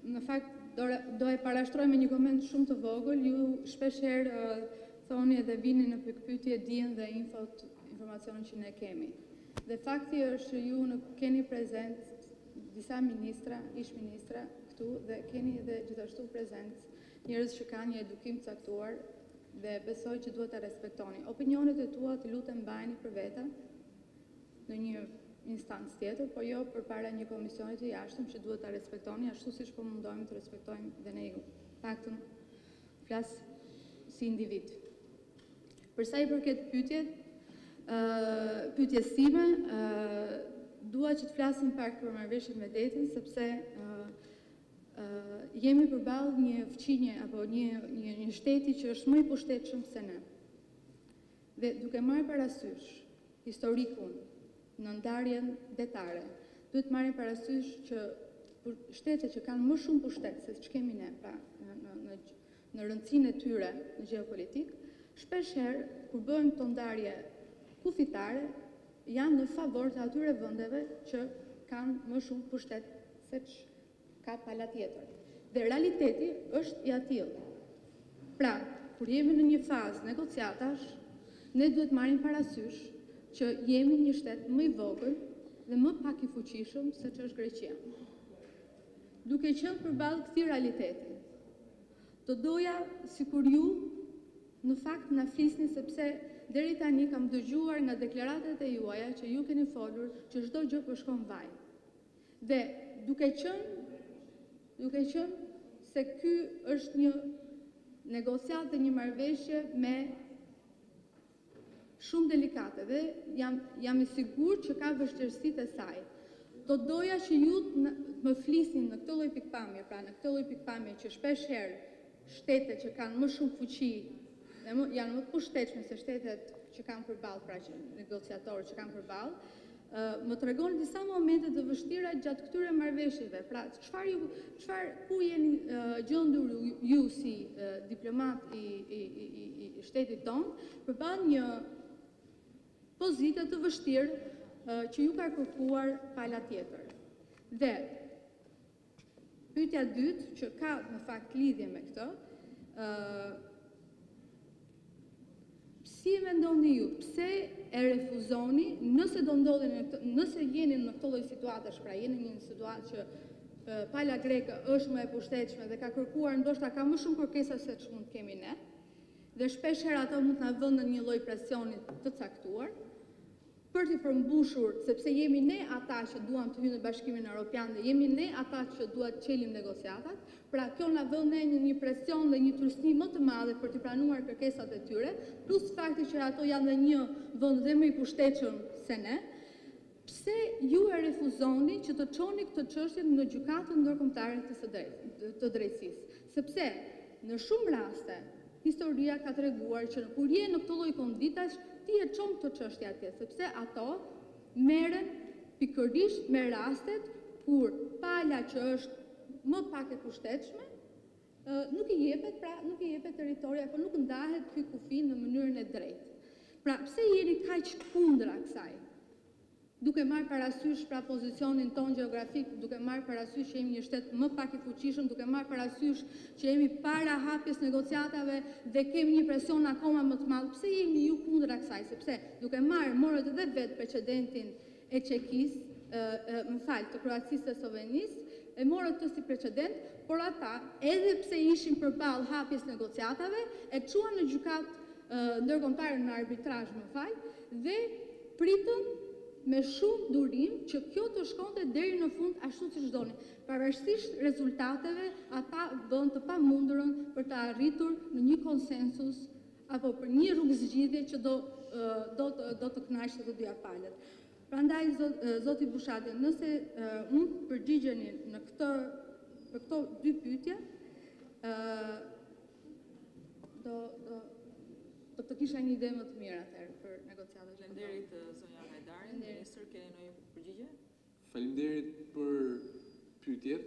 në fakt do e parashtroj me një koment shumë të vogël. Ju shpeshherë thoni edhe vini në pikpyetje dijen dhe informacionin që ne kemi. Dhe fakti është që ju nuk keni prezent disa ministra, ish ministra këtu dhe keni edhe gjithashtu prezent njerëz që kanë një edukim të caktuar dhe besoj që duhet të respektoni. Opinionet e tua të lutem mbajini për vete në një instancë tjetër, po jo përpara një komisioni të jashtëm që duhet të respektoni, ashtu siç po mundohemi të respektojmë dhe ne ju. Paktën flas si individ. Për sa i përket pyetjes time, dua që të flasim pak për marrëveshjen me detin, sepse jemi përballë një fqinje apo një shteti që është më i pushtetshëm se ne. Dhe duke marrë parasysh historikun në ndarjen detare, duhet marrim parasysh që shtetet që kanë më shumë pushtet se ç'kemi ne, pra në rëndësinë e tyre në gjeopolitik, shpeshherë kur bëhen këto ndarje kufitare, janë në favor të atyre vendeve që kanë më shumë pushtet se ka pala tjetër. Dhe realiteti është i atill. Pra, kur jemi në një fazë negociatash, ne duhet marrim parasysh që jemi një shtet më i vogël dhe më pak i fuqishëm se ç'është Greqia. Duke qenë përballë këtij realiteti, do doja sikur ju në fakt na flisni, sepse deri tani kam dëgjuar nga deklaratat e juaja që ju keni folur që çdo gjë po shkon vaj. Dhe duke qenë se ky është një negociat dhe një marrëveshje me shumë delikate dhe jam i sigurt që ka vështirësitë e saj. Do doja që ju më flisnin në këtë lloj pikpamje, pra në këtë lloj pikpamje që shpesh herë shtetet që kanë më shumë fuqi janë më të pushtetshme se shtetet që kanë përballë, pra që negociatorët që kanë përballë, më tregoni disa momente të vështira gjatë këtyre marrëveshjeve. Pra, ku jeni gjendur ju si diplomat i shtetit tonë përballë një pozite të vështirë që ju ka kërkuar pala tjetër. Dhe pyetja dytë që ka në fakt lidhje me këtë Si e mendoni ju, pse e refuzoni, nëse do ndodhin, nëse jeni në këtë lloj situatash, pra jeni në një situatë që pala greke është më e pushtetshme dhe ka kërkuar, ndoshta ka më shumë kërkesa se ç'mund të kemi ne, dhe shpesh herë ato mund të na vënë në një lloj presioni të caktuar, për të përmbushur, sepse jemi ne ata që duam të hyjmë në Bashkimin Evropian dhe jemi ne ata që duam të çelim negociatat, pra kjo na vën ne në një presion dhe një trusni më të madhe për të pranuar kërkesat e tyre, plus fakti që ato janë në një vend dhe më i pushtetshëm se ne. Pse ju e refuzoni që të çoni këtë çështje në gjykatën ndërkombëtare të drejtësisë? Sepse në shumë raste historia ka treguar që kur je në këtë lloj konditash, ti e çon këtë çështje atje, sepse ato merren pikërisht me rastet kur pala që është më pak e pushtetshme nuk i jepet territoria, apo nuk ndahet ky kufi në mënyrën e drejtë. Pra, pse jeni kaq kundra kësaj? Duke marrë parasysh pra pozicionin ton gjeografik, duke marrë parasysh që jemi një shtet më pak i fuqishëm, duke marrë parasysh që jemi para hapjes negociatave dhe kemi një presion akoma më të madh. Pse jeni ju kundra kësaj? Sepse duke morët edhe vetë precedentin e Çekisë, të Kroacisë dhe Slovenisë, e morët të si precedent, por ata, edhe pse ishin përballë hapjes negociatave, e çuan në gjykatë ndërkombëtare në arbitrazh, dhe pritën me shumë durim që kjo të shkonte deri në fund ashtu siç donin. Pavarësisht rezultateve, ata bën të pamundurën për të arritur në një konsensus apo për një rrugë zgjidhje që do të kënaqë të dyja palët. Prandaj, zoti Bushati, nëse mund të përgjigjeni në për këto dy pyetje, do të kisha një ide më të mirë atëherë për negociatat. Faleminderit zonja Hajdari, ministër, keni ndonjë përgjigje? Faleminderit për pyetjet.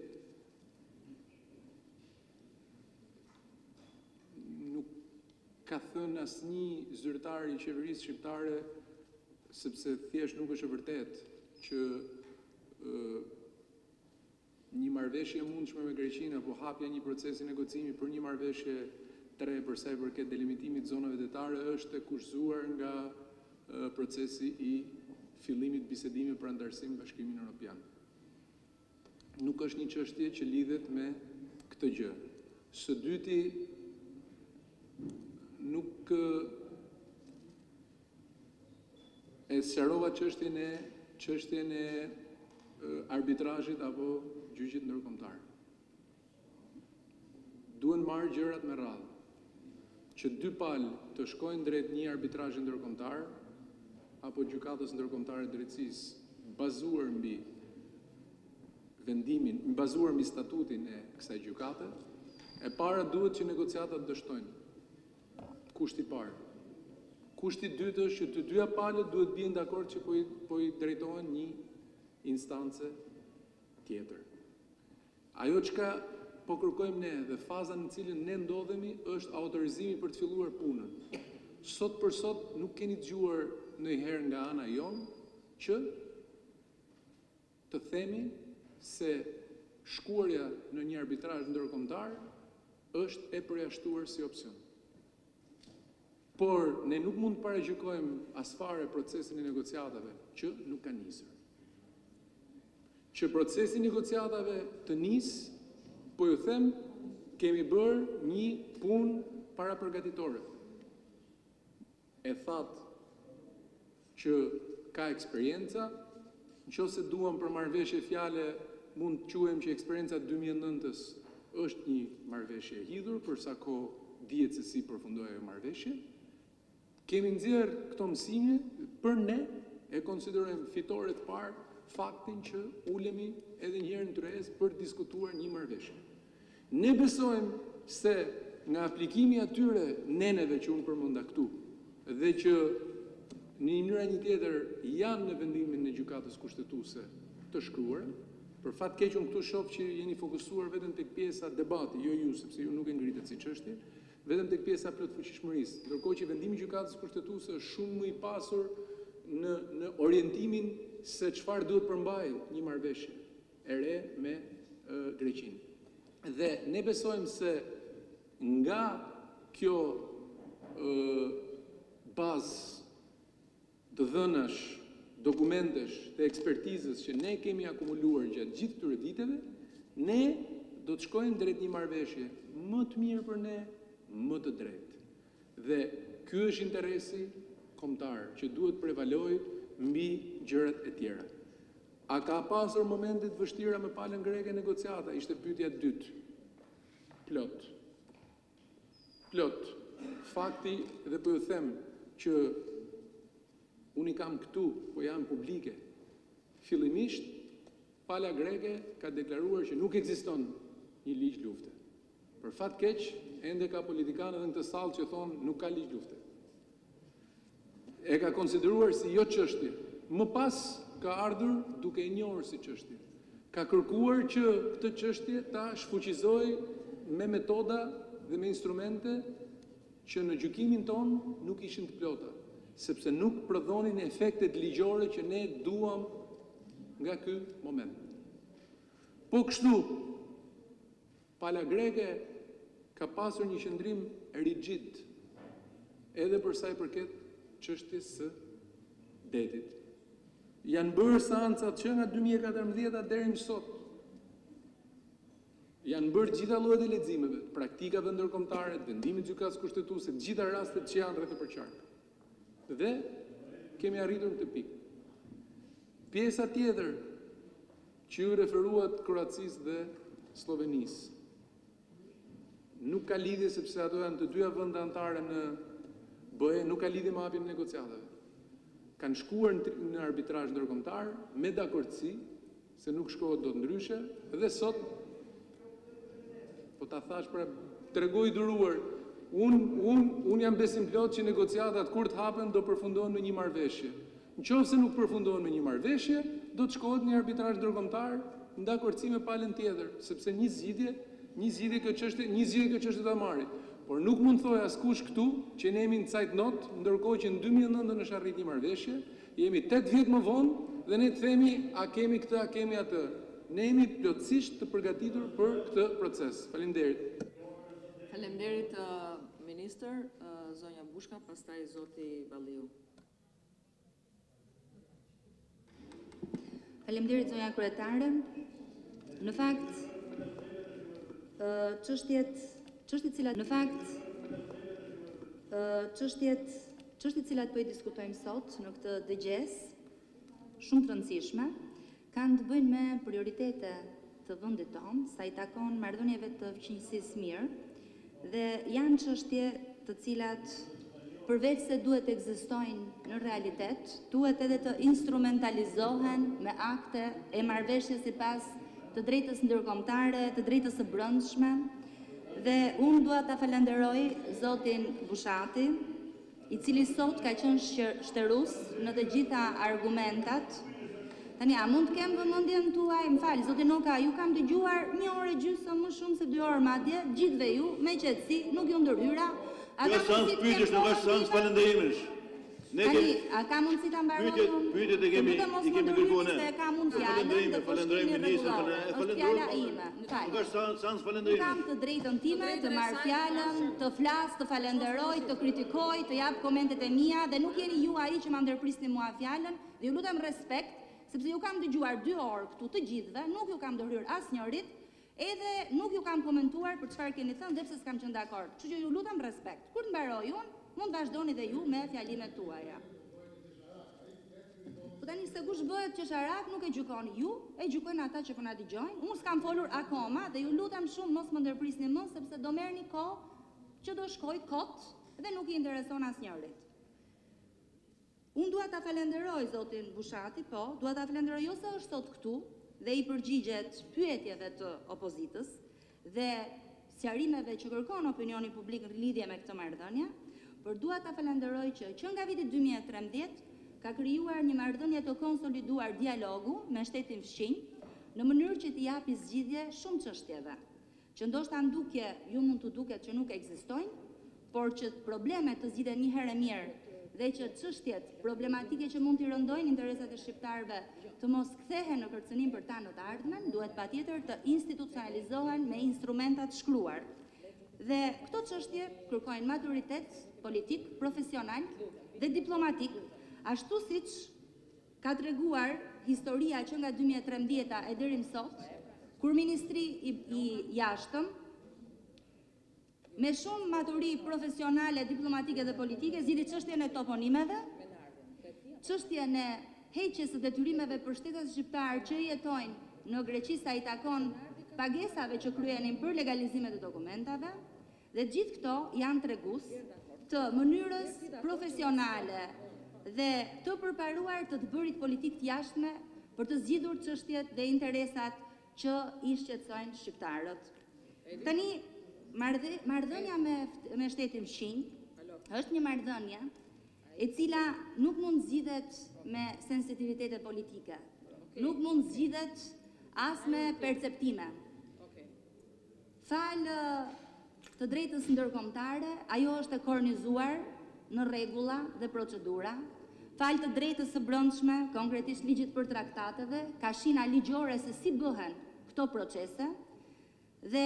Nuk ka thënë asnjë zyrtar i qeverisë shqiptare, sepse thjesht nuk është e vërtet që një marrëveshje e mundshme me Greqinë apo hapja një procesi negocimi për një marrëveshje 3 për sa i përket delimitimit zonave detare është e kushzuar nga procesi i fillimit bisedimit për anëtarësim në Bashkimin Evropian. Nuk është një çështje që lidhet me këtë gjë. Së dyti, nuk e sqarova çështjen e arbitrazhit apo gjyqit ndërkombëtar. Duhen marrë gjërat me radhë. Që dy palë të shkojnë drejt një arbitrazhi ndërkombëtar apo gjykatës ndërkombëtare drejtësisë bazuar mbi vendimin, bazuar mbi statutin e kësaj gjykate, e para duhet që negociatat dështojnë. Kushti i parë. Kushti i dytë është që të dyja palët duhet bien dakord që po i drejtohen një instancë tjetër. Ajo çka po kërkojmë ne dhe faza në cilën ne ndodhemi është autorizimi për të filluar punën. Sot për sot nuk keni dëgjuar ndonjëherë nga ana jonë që të themi se shkuarja në një arbitrazh ndërkombëtar është e përjashtuar si opsion. Por ne nuk mund të paragjykojmë asfare procesin e negociatave që nuk ka nisur. Që procesi i negociatave të nisë, po ju them, kemi bërë një punë parapërgatitore. E thatë që ka eksperjenca, nëse duam për marrëveshje fjale, mund të quajmë që eksperjenca 2009-s është një marrëveshje e hidhur, përsa kohë dihet se si përfundoi ajo marrëveshje. Kemi nxjerrë këto mësime, për ne e konsiderojmë fitore të parë faktin që ulemi edhe një herë në tryezë për të diskutuar një marrëveshje. Ne besojmë se nga aplikimi atyre neneve që unë përmenda këtu, dhe që në një mënyrë një tjetër janë në vendimin e gjykatës kushtetuese të shkruar, për fat keq unë këtu shoh që jeni fokusuar vetëm tek pjesa debati, jo ju, sepse ju nuk e ngritet si çështje, vetëm tek pjesa plot fuqishmërisë, ndërkohë që vendimi i gjykatës kushtetuese është shumë më i pasur në orientimin se çfarë duhet përmbajë një marrëveshje e re me Greqinë. Dhe ne besojmë se nga kjo bazë të dhënash, dokumentesh dhe ekspertizës që ne kemi akumuluar gjatë gjithë këtyre viteve, ne do të shkojmë drejt një marrëveshje më të mirë për ne, më të drejtë. Dhe ky është interesi kombëtar që duhet prevaloj mbi gjërat e tjera. A ka pasur momentet vështira me palën greke negociata? Ishte pyetja e dytë. Plot. Fakti, dhe po ju them që unë i kam këtu, po jam publike. Fillimisht, pala greke ka deklaruar që nuk ekziston një ligj lufte. Për fat keq, ende ka politikanë edhe në këtë sallë që thonë nuk ka ligj lufte. E ka konsideruar si jo çështje. Më pas ka ardhur duke e njohur si çështje. Ka kërkuar që këtë çështje ta shfuqizoj me metoda dhe me instrumente që në gjykimin ton nuk ishin të plota, sepse nuk prodhonin efektet ligjore që ne duam nga ky moment. Po kështu, pala greke ka pasur një qëndrim rigjid edhe për sa i përket çështjes së detit. Janë bërë seancat që nga 2014 deri më sot. Janë bërë gjitha llojet e leximeve, praktikave ndërkombëtare, vendimit gjykatës kushtetuese, gjitha rastet që janë rreth e përqark. Dhe kemi arritur në këtë pikë. Pjesa tjetër që ju referuat Kroacisë dhe Slovenisë nuk ka lidhje sepse ato janë të dyja vende anëtare në BE, nuk ka lidhje me hapjen e negociatave. Kanë shkuar në arbitrazh ndërkombëtar me dakordsi se nuk shkohet dot ndryshe dhe sot po ta thash pra tregoj duruar un jam besim plot që negociatat kur të hapen do përfundohen me një marrëveshje. Nëse nuk përfundohen me një marrëveshje, do të shkohet në arbitrazh ndërkombëtar në dakordsi me palën tjetër, sepse një zgjidhje kjo çështje ta marri. Por nuk mund thoj askush këtu që ne jemi në cajt not, ndërkohë që në 2009 është arrit një marrëveshje, jemi 8 vjet më vonë dhe ne të themi a kemi këtë, a kemi atë. Ne jemi plotësisht të përgatitur për këtë proces. Faleminderit. Faleminderit ministër, zonja Bushka, pastaj zoti Balliu. Faleminderit zonja kryetare. Në fakt, çështjet cilat po i diskutojmë sot në këtë dëgjes, shumë të rëndësishme, kanë të bëjnë me prioritete të vendit tonë, sa i takon marrëdhënieve të fqinjësisë mirë, dhe janë çështje të cilat përveç se duhet të ekzistojnë në realitet, duhet edhe të instrumentalizohen me akte e marrëveshjes sipas të drejtës ndërkombëtare, të drejtës së brendshme. Dhe unë dua ta falenderoj zotin Bushati, i cili sot ka qenë shtërus në të gjitha argumentat. Tani, a mund të kem vëmendjen tuaj? Më fal, zoti Noka, ju kam dëgjuar 1 orë gjysmë më shumë se 2 orë madje, gjithëve ju me qetësi, nuk ju ndërhyra. Jo sans pyetësh, nuk është sans falënderimesh. Tani, a ka mundësi ta mbaroj unë? Pyetjet e kemi kërkuar ne. Ka mund fjalën, falenderojmë ministrin, fjala ime. Nuk është sans falënderimesh. Kam të drejtën time të marr fjalën, të flas, të falenderoj, të kritikoj, të jap komentet e mia dhe nuk jeni ju ai që ma ndërprisni mua fjalën dhe ju lutem respekt, sepse ju kam dëgjuar 2 orë këtu të gjithëve, nuk ju kam ndërhyr asnjërit, edhe nuk ju kam komentuar për çfarë keni thënë, dhe pse s'kam qenë dakord. Kështu që ju lutem respekt. Kur të mbaroj unë, mund vazhdoni dhe ju me fjalimet tuaja. Po tani se kush bëhet qesharak nuk e gjykoni ju, e gjykojnë ata që po na dëgjojnë. Unë s'kam folur akoma dhe ju lutem shumë mos më ndërprisni më sepse do merrni kohë që do shkoj kot dhe nuk i intereson asnjërit. Unë dua ta falenderoj zotin Bushati, po, dua ta falenderoj jo se është sot këtu dhe i përgjigjet pyetjeve të opozitës dhe sqarimeve që kërkon opinioni publik në lidhje me këtë marrëdhënie, por dua ta falenderoj që nga viti 2013 ka krijuar një marrëdhënie të konsoliduar dialogu me shtetin fqinj në mënyrë që t'i japi zgjidhje shumë çështjeve, që ndoshta ndukje ju mund të duket që nuk ekzistojnë, por që problemet të zgjidhen një herë e mirë dhe që çështjet problematike që mund t'i rëndojnë interesat e shqiptarëve të mos kthehen në kërcënim për ta në të ardhmen, duhet patjetër të institucionalizohen me instrumentat shkruar. Dhe këto çështje kërkojnë maturitet politik, profesional dhe diplomatik, ashtu siç ka treguar historia që nga 2013 e deri më sot, kur Ministri i Jashtëm me shumë maturi profesionale, diplomatike dhe politike zgjidhi çështjen e toponimeve, çështjen e heqjes së detyrimeve për shtetet shqiptar që jetojnë në Greqi sa i takon pagesave që kryenin për legalizimet e dokumentave, dhe gjithë këto janë tregues të mënyrës profesionale dhe të përparuar të bërit politik të jashtme për të zgjidhur çështjet dhe interesat që i shqetësojnë shqiptarët. Tani, marrëdhënia me shtetin fqinj është një marrëdhënie e cila nuk mund zgjidhet me sensitivitete politike, nuk mund zgjidhet as me perceptime. Falë të drejtës ndërkombëtare, ajo është e kornizuar në rregulla dhe procedura. Falë të drejtës së brendshme, konkretisht ligjit për traktateve, ka shina ligjore se si bëhen këto procese, dhe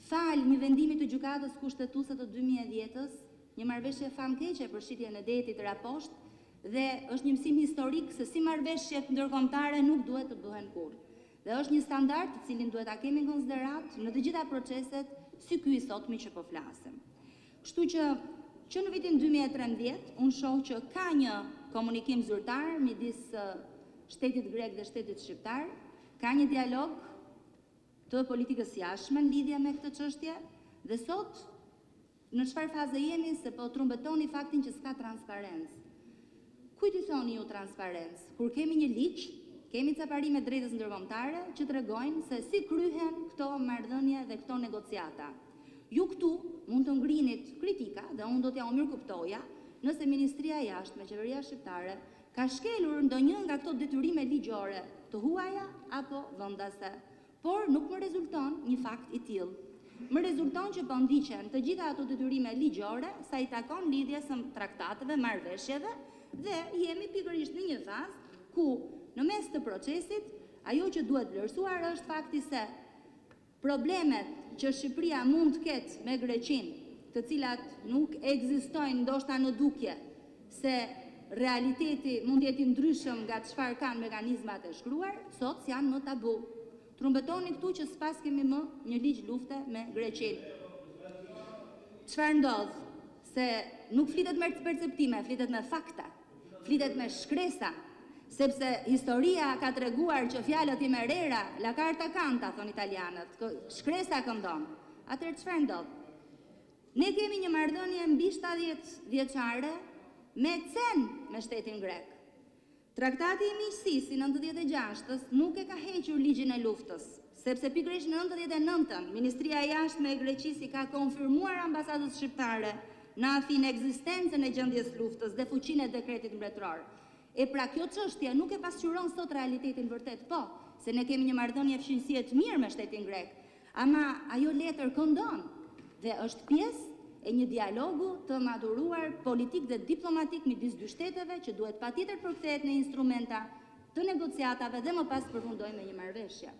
falë një vendimi të gjykatës kushtetuese të 2010-s, një marrëveshje famkeqe për shitjen e detit raposht, dhe është një mësim historik se si marrëveshjet ndërkombëtare nuk duhet të bëhen kurrë. Dhe është një standard të cilin duhet ta kemi në konsiderat në të gjitha proceset si ky i sotmi që po flasim. Kështu që në vitin 2013 unë shoh që ka një komunikim zyrtar midis shtetit grek dhe shtetit shqiptar, ka një dialog të politikës jashtme në lidhje me këtë çështje, dhe sot në çfarë faze jemi se po trumbetoni faktin që s'ka transparencë. Kujt i thoni ju transparencë? Kur kemi një ligj, kemi ca parime drejtës ndërkombëtare që tregojnë se si kryhen këto marrëdhënie dhe këto negociata. Ju këtu mund të ngrinit kritika, dhe unë do t'ja u mirëkuptoja, nëse Ministria e Jashtme, Qeveria Shqiptare, ka shkelur ndonjë nga këto detyrime ligjore të huaja apo vendase. Por nuk më rezulton një fakt i tillë. Më rezulton që po ndiqen të gjitha ato detyrime ligjore sa i takon lidhjes së traktateve, marrëveshjeve, dhe jemi pikërisht në një fazë ku në mes të procesit, ajo që duhet vlerësuar është fakti se problemet që Shqipëria mund të ketë me Greqinë, të cilat nuk ekzistojnë ndoshta në dukje, se realiteti mund jetë ndryshëm nga çfarë kanë mekanizmat e shkruar, sot janë më tabu. Trumbetoni këtu që s'pas kemi më një ligj lufte me Greqinë. Çfarë ndodh? Se nuk flitet me perceptime, flitet me fakta, flitet me shkresa, sepse historia ka treguar që fjalët i merera, la carta canta, thon italianët, shkresa këndon. Atëherë çfarë ndodh? Ne kemi një marrëdhënie mbi 70 vjeçare me cen me shtetin grek. Traktati i miqësisë i 96-s nuk e ka hequr ligjin e luftës, sepse pikërisht në 99-ën Ministria e Jashtme e Greqisë ka konfirmuar ambasadës shqiptare në Athinë ekzistencën e gjendjes luftës dhe fuqinë e dekretit mbretëror. E pra kjo çështje nuk e pasqyron sot realitetin vërtet, po, se ne kemi një marrëdhënie fqinësie të mirë me shtetin grek, ama ajo letër këndon dhe është pjesë e një dialogu të maduruar politik dhe diplomatik midis dy shteteve që duhet patjetër përkthehet në instrumenta të negociatave dhe më pas përfundojë me një marrëveshje.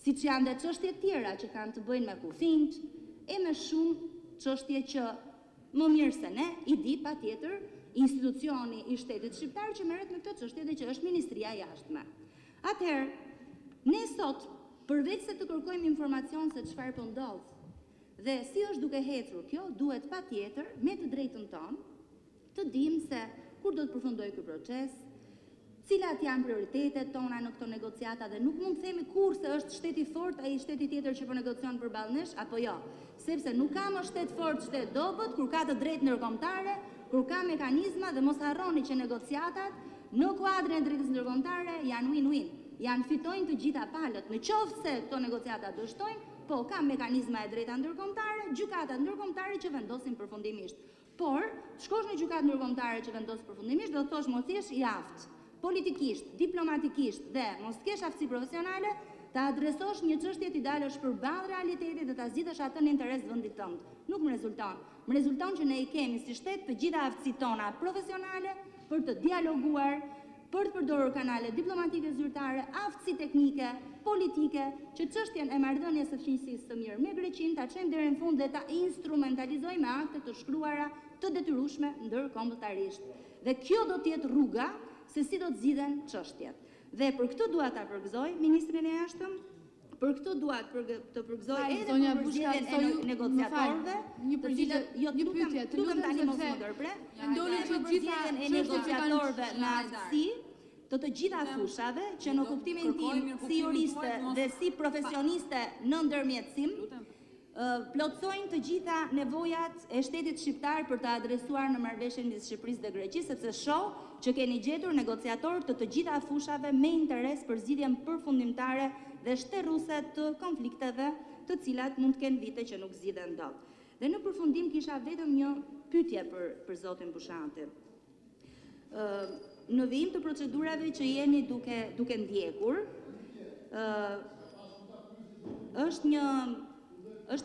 Siç janë dhe çështje tjera që kanë të bëjnë me kufijt e me shumë çështje që më mirë se ne i di patjetër institucioni i shtetit shqiptar që merret me këtë çështje dhe që është Ministria e Jashtme. Atëherë, ne sot, përveç se të kërkojmë informacion se çfarë po ndodh dhe si është duke hecur kjo, duhet patjetër me të drejtën tonë të dimë se kur do të përfundojë ky proces, cilat janë prioritetet tona në këto negociata, dhe nuk mund të themi kur se është shteti fort ai shteti tjetër që po negocion përballë nesh apo jo, sepse nuk ka më shtet fort, shtet dobët kur ka të drejtë ndërkombëtare, kur ka mekanizma, dhe mos harroni që negociatat në kuadrin e drejtës ndërkombëtare janë win-win. Janë fitojnë të gjitha palët. Në qoftë se këto negociata dështojnë, po ka mekanizma e drejta ndërkombëtare, gjykatat ndërkombëtare që vendosin përfundimisht. Por, shkosh në gjykatë ndërkombëtare që vendos përfundimisht, do të thosh mos jesh i aftë, politikisht, diplomatikisht dhe mos kesh aftësi profesionale, ta adresosh një çështje t'i dalësh përballë realitetit dhe ta zgjidhësh atë në interes të vendit tënd. Nuk më rezulton. Më rezulton që ne i kemi si shtet të gjitha aftësitë tona profesionale për të dialoguar, për të përdorur kanale diplomatike zyrtare, aftësi teknike, politike, që çështjen e marrëdhënies së fqinjësisë së mirë me Greqinë ta çojmë deri në fund dhe ta instrumentalizojmë me akte të shkruara të detyrueshme ndërkombëtarisht. Dhe kjo do të jetë rruga se si do të zgjidhen çështjet. Dhe për këtë dua ta përgëzoj ministrin e jashtëm, për këtë dua të përgëzoj edhe për përzgjedhjen e negociatorëve, të cilët lutem tani mos më ndërpre, ndoni që gjitha negociatorëve në aftësi të gjitha fushave që në kuptimin tim si juriste dhe si profesioniste në ndërmjetësim plotësojnë të gjitha nevojat e shtetit shqiptar për të adresuar në marrëveshjen midis Shqipërisë dhe Greqisë, sepse shoh që keni gjetur negociatorë të gjitha fushave me interes për zgjidhjen përfundimtare dhe shterruese të konflikteve, të cilat mund të kenë vite që nuk zgjidhen dot. Dhe në përfundim kisha vetëm një pyetje për zotin Bushati. Në vijim të procedurave që jeni duke ndjekur, është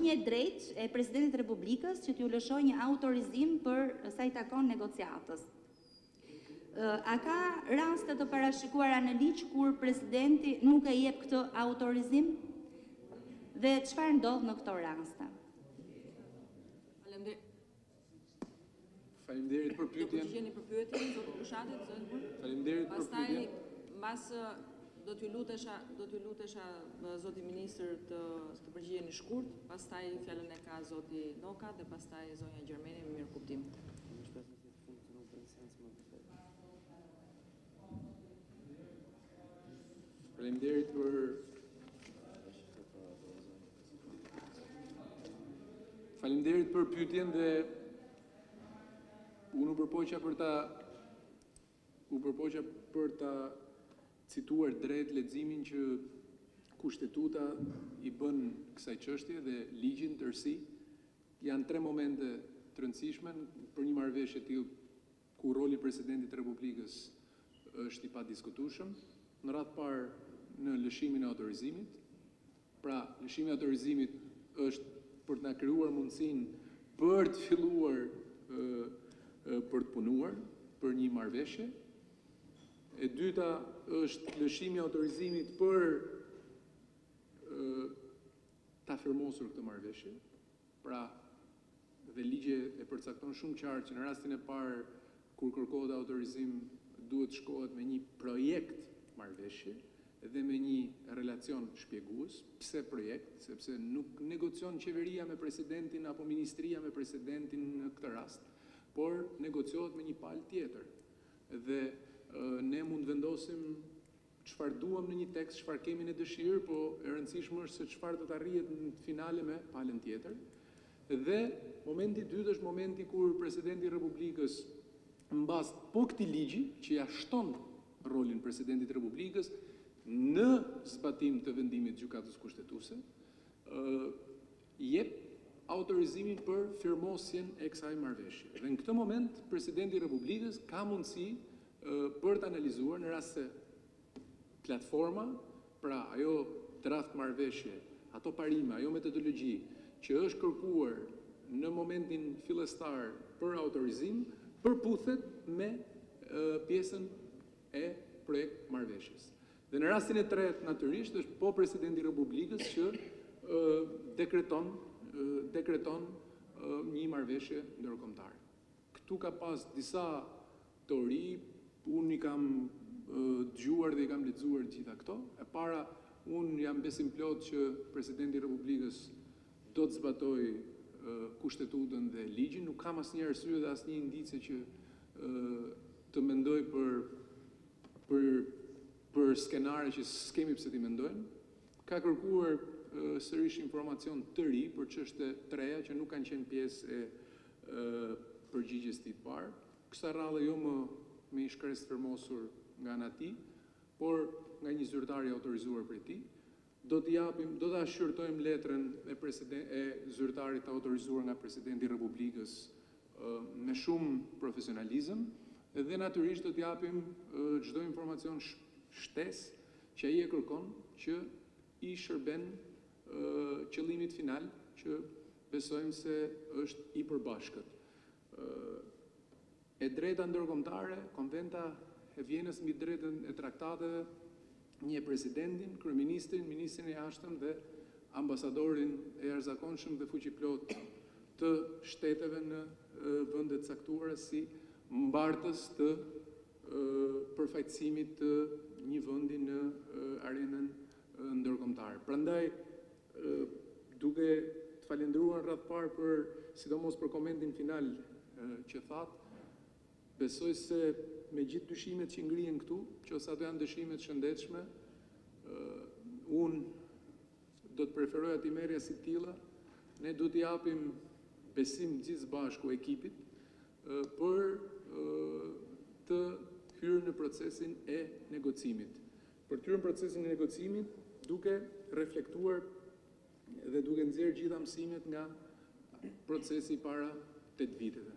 një drejtë e Presidentit Republikës që t'ju lëshoj një autorizim për sa i takon negociatës. A ka raste të parashikuara në ligj kur presidenti nuk e jep këtë autorizim? Dhe çfarë ndodh në këto raste? Faleminderit për pyetjen. Jeni për pyetjen, zotë Bushatit, zotë. Faleminderit për pyetjen. Pastaj mbas do t'ju lutesha zoti ministër të përgjigjeni shkurt, pastaj fjalën e ka zoti Noka dhe pastaj zonja Gjermeni me mirë kuptim. Faleminderit për pyetjen dhe unë u përpoqja për ta cituar drejt leximin që kushtetuta i bën kësaj çështje dhe ligjin tërësi. Janë 3 momente të rëndësishme për një marrëveshje të tillë ku roli i presidentit të Republikës është i padiskutueshëm. Në radhë parë në lëshimin e autorizimit. Pra, lëshimi i autorizimit është për të na krijuar mundësinë për të filluar për të punuar për një marrëveshje. E dyta është lëshimi i autorizimit për ta firmosur këtë marrëveshje. Pra, dhe ligji e përcakton shumë qartë që në rastin e parë kur kërkohet autorizim duhet shkohet me një projekt marrëveshje dhe me një relacion shpjegues. Pse projekt? Sepse nuk negocion qeveria me presidentin apo ministria me presidentin në këtë rast, por negociohet me një palë tjetër. Dhe ne mund vendosim çfarë duam në një tekst, çfarë kemi në dëshirë, po e rëndësishme është se çfarë do të arrihet në finale me palën tjetër. Dhe momenti i dytë është momenti kur presidenti i Republikës mbas këtij ligji që ja shton rolin presidentit të Republikës në zbatim të vendimit të gjykatës kushtetuese, jep autorizimin për firmosjen e kësaj marrëveshje. Dhe në këtë moment presidenti i Republikës ka mundësi për të analizuar në rast se platforma, pra ajo draft marrëveshje, ato parime, ajo metodologji që është kërkuar në momentin fillestar për autorizim, përputhet me pjesën e projekt marrëveshjes. Dhe në rastin e tretë, natyrisht, është po presidenti i Republikës që dekreton një marrëveshje ndërkombëtare. Këtu ka pas disa teori, unë i kam dëgjuar dhe i kam lexuar gjitha këto. E para, unë jam besim plot që presidenti i Republikës do të zbatoj kushtetutën dhe ligjin. Nuk kam asnjë arsye dhe asnjë indicie që të mendoj për skenare që s'kemi pse t'i mendojmë. Ka kërkuar sërish informacion të ri për çështje të reja që nuk kanë qenë pjesë e përgjigjes të parë. Kësa rrallë jo me një shkresë firmosur nga ana tij, por nga një zyrtar i autorizuar prej tij. Do ta shqyrtojmë letrën e zyrtarit të autorizuar nga presidenti i Republikës me shumë profesionalizëm dhe natyrisht do t'japim çdo informacion shtesë që ai e kërkon që i shërben qëllimit final që besojmë se është i përbashkët. E drejta ndërkombëtare, konventa e Vjenës mbi drejtën e traktateve një presidentin, kryeministrin, ministrin e jashtëm dhe ambasadorin e jashtëzakonshëm dhe fuqiplot të shteteve në vendet caktuara si mbartës të përfaqësimit të një vendi në arenën ndërkombëtare. Prandaj, duke të falendruar rreth parë për sidomos për komentin final që thatë, besoj se me gjithë dyshimet që ngrihen këtu, që ose ato janë dyshimet shëndetshme, unë do të preferoja t'i merrja si tilla, ne do t'i japim besim gjithë bashku ekipit për të hyrë në procesin e negocimit. Për të hyrë në procesin e negocimit, duke reflektuar dhe duke nxjerrë gjitha mësimet nga procesi para 8 viteve.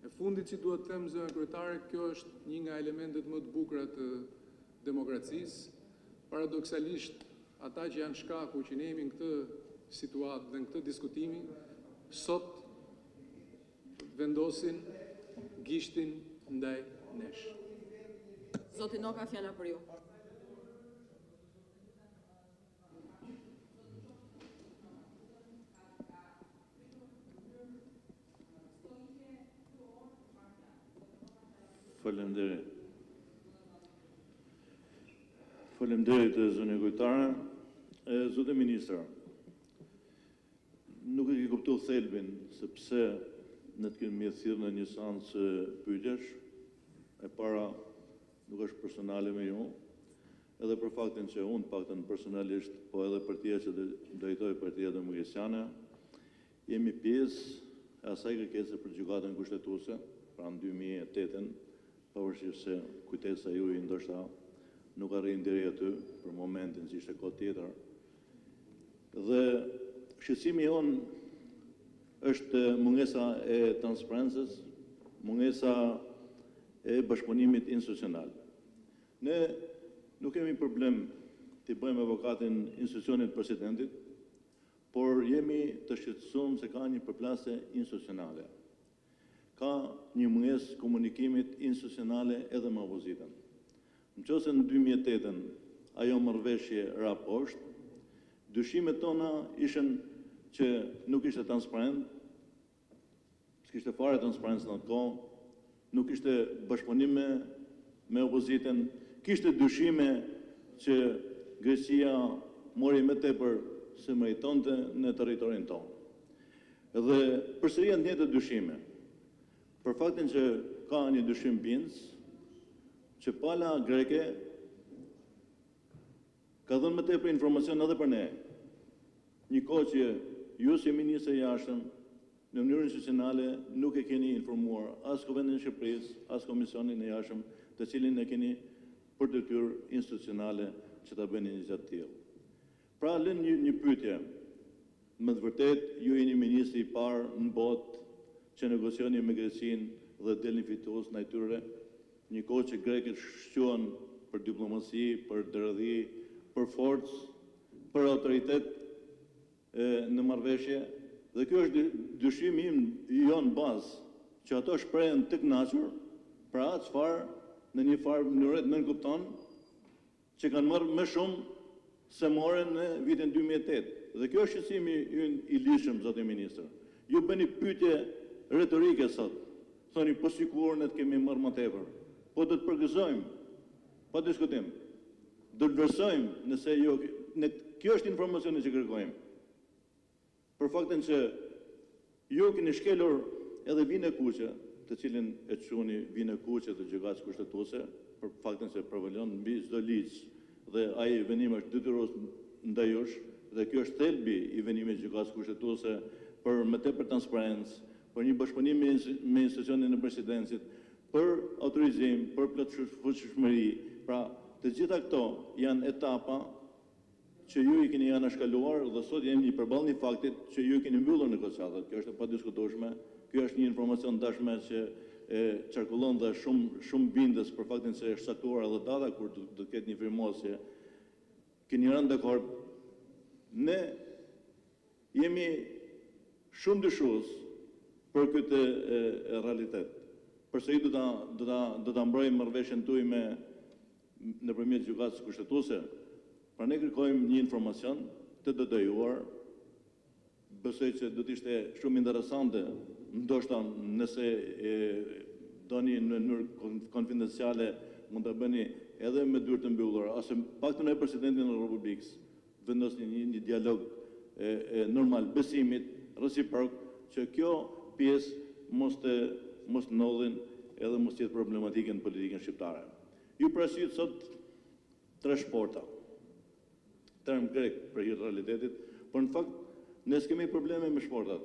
E fundit që duhet të them, zëra kryetare, kjo është një nga elementet më të bukura të demokracisë. Paradoksalisht, ata që janë shkaku që ne jemi në këtë situatë dhe në këtë diskutimi, sot vendosin gishtin ndaj nesh. Zoti Noka, fjala për ju. Faleminderit. Faleminderit zënë kryetare. Zotë ministër, nuk e ke kuptuar thelbin se pse ne të kemi thirrë në një seancë pyetjesh. E para nuk është personale me ju, edhe për faktin që unë paktën personalisht, po edhe partia që drejtoj Partia Demokratike, jemi pjesë e asaj kërkese për gjykatën kushtetuese, pra në 2008-ën, pavarësisht se kujtesa juaj ndoshta nuk arrin deri aty për momentin që ishte kohë tjetër. Dhe shqetësimi jon është mungesa e transparencës, mungesa e bashkëpunimit institucional. Ne nuk kemi problem të bëjmë avokatin institucionit presidentit, por jemi të shqetësuar se ka një përplasje institucionale. Ka një mungesë komunikimit institucionale edhe me opozitën. Nëse në 2008-ën ajo marrëveshje ra poshtë, dyshimet tona ishin që nuk ishte transparent, s'kishte fare transparencë në atë kohë, nuk ishte bashkëpunim me opozitën, kishte dyshime që Greqia mori më tepër se meritonte në territorin tonë. Edhe përsëri janë të njëjtat dyshime. Për faktin që ka një dyshim bindës, që pala greke ka dhënë më tepër informacion edhe për ne. Një kohë që ju si ministër i jashtëm në mënyrë institucionale nuk e keni informuar as Kuvendin e Shqipërisë, as Komisionin e jashtëm, të cilin e keni për detyrë institucionale që ta bëni një gjatë tillë. Pra lën një pyetje. Me të vërtetë ju jeni ministri i parë në botë që negocioni me Greqinë dhe delni fitues ndaj tyre, një kohë që grekët shquhen për diplomasi, për dërdhi, për forcë, për autoritet në marrëveshje, dhe kjo është dyshimi im jon bazë, që ato shprehen të kënaqur për atë çfarë në një farë mënyrë më kupton që kanë marrë më shumë se morën në vitin 2008. Dhe kjo është shqetësimi ynë i lishëm, zoti ministër. Ju bëni pyetje retorike sot. Thoni po sikur ne të kemi marrë më tepër. Po do të përgëzojmë, pa diskutim. Do të vlerësojmë nëse jo, kjo është informacioni që kërkojmë. Për faktin që ju keni shkelur edhe vinë e kuqe, të cilin e çuni vinë e kuqe të gjykatës kushtetuese, për faktin se prevalon mbi çdo ligj dhe ai venim është detyrues ndaj jush, dhe kjo është thelbi i venimit të gjykatës kushtetuese për më tepër transparencë, për një bashkëpunim me institucionin e presidencit, për autorizim, për plotëfuqishmëri. Pra, të gjitha këto janë etapa që ju i keni anashkaluar dhe sot jemi një përballë një faktit që ju i keni mbyllur negociatat. Kjo është e padiskutueshme. Kjo është një informacion dashme që qarkullon dhe shumë bindës për faktin se është saktuar edhe data kur do të ketë një firmosje. Keni rënë dakord. Ne jemi shumë dyshues për këtë realitet. përsëri do ta mbrojmë marrëveshjen tuaj nëpërmjet gjykatës kushtetuese. Pra ne kërkojmë një informacion të detajuar. Besoj që do të ishte shumë interesante, ndoshta nëse doni në mënyrë konfidenciale mund ta bëni edhe me dyert të mbyllura, ose paktën e presidentin e Republikës vendosni një dialog normal besimit reciprok që kjo pjesë mos ndodhin edhe mos jetë problematike në politikën shqiptare. Ju parasysh sot 3 shporta. Term grek për hir të realitetit, por në fakt ne s'kemi probleme me shportat.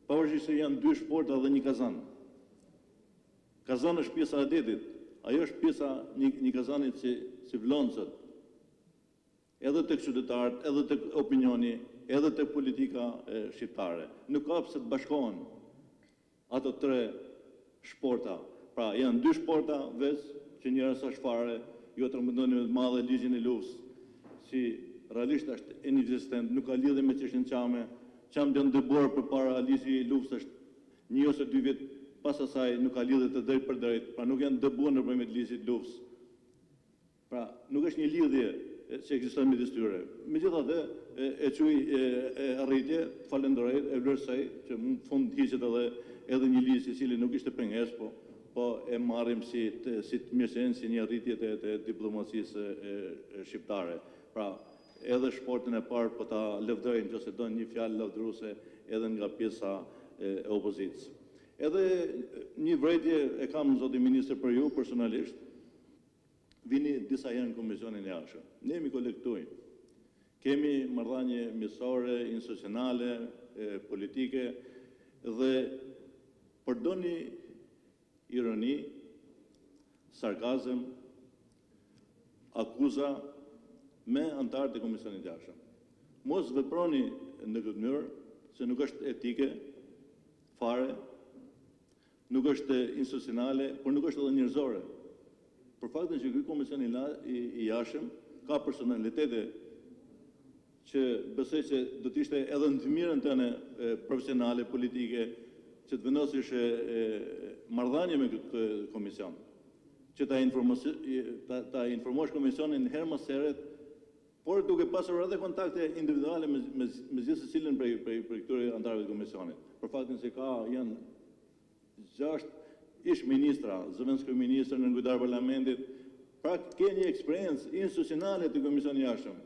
Pavarësisht se janë 2 shporta dhe një kazan. Kazani është pjesa e detit, ajo është pjesa një kazanit si vloncët. Edhe tek qytetarët, edhe tek opinioni, edhe tek politika shqiptare. Nuk ka pse të bashkohen ato 3 shporta. Pra janë 2 shporta veç që njëra sa shfare, ju e trembëndoni me të madhe ligjin e luftës, si realisht është inexistent, nuk ka lidhje me çështjen çame. Çam janë dëbuar përpara ligji i luftës është 1 ose 2 vjet pas asaj, nuk ka lidhje të drejtë për drejtë, pra nuk janë dëbuar nëpërmjet ligjit të luftës. Pra nuk është një lidhje që ekziston midis tyre. Megjithatë, e quaj arritje, falenderoj, e vlerësoj që në fund hiqet edhe një ligj i cili nuk ishte pengesë, po e marrim si të mirësenë, si një arritje të diplomacisë shqiptare. Pra, edhe shportin e parë po ta lëvdërojnë nëse do një fjalë lavdëruese edhe nga pjesa e opozitës. Edhe një vërejtje e kam, zoti ministër, për ju personalisht. Vini disa herë në Komisionin e Jashtëm. Ne jemi kolektuj. Kemi marrëdhënie miqësore, institucionale, politike dhe përdoni ironi, sarkazëm, akuza me antarët e Komisionit të Jashtëm. Mos veproni në këtë mënyrë, se nuk është etike, fare, nuk është institucionale, por nuk është edhe njerëzore. Për faktin që ky Komision i Jashtëm ka personalitete që besoj që do të ishte edhe në të mirën tëne profesionale, politike, që të vendosësh marrëdhënie me këtë komision, që ta informosh komisionin herë mas here, por duke pasur edhe kontakte individuale me gjithë secilin prej këtyre antarëve të komisionit. Për faktin se janë 6 ish ministra, zëvendëskrye ministër në kryetar parlamentit, pra ke një eksperiencë institucionale të Komisionit Jashtëm.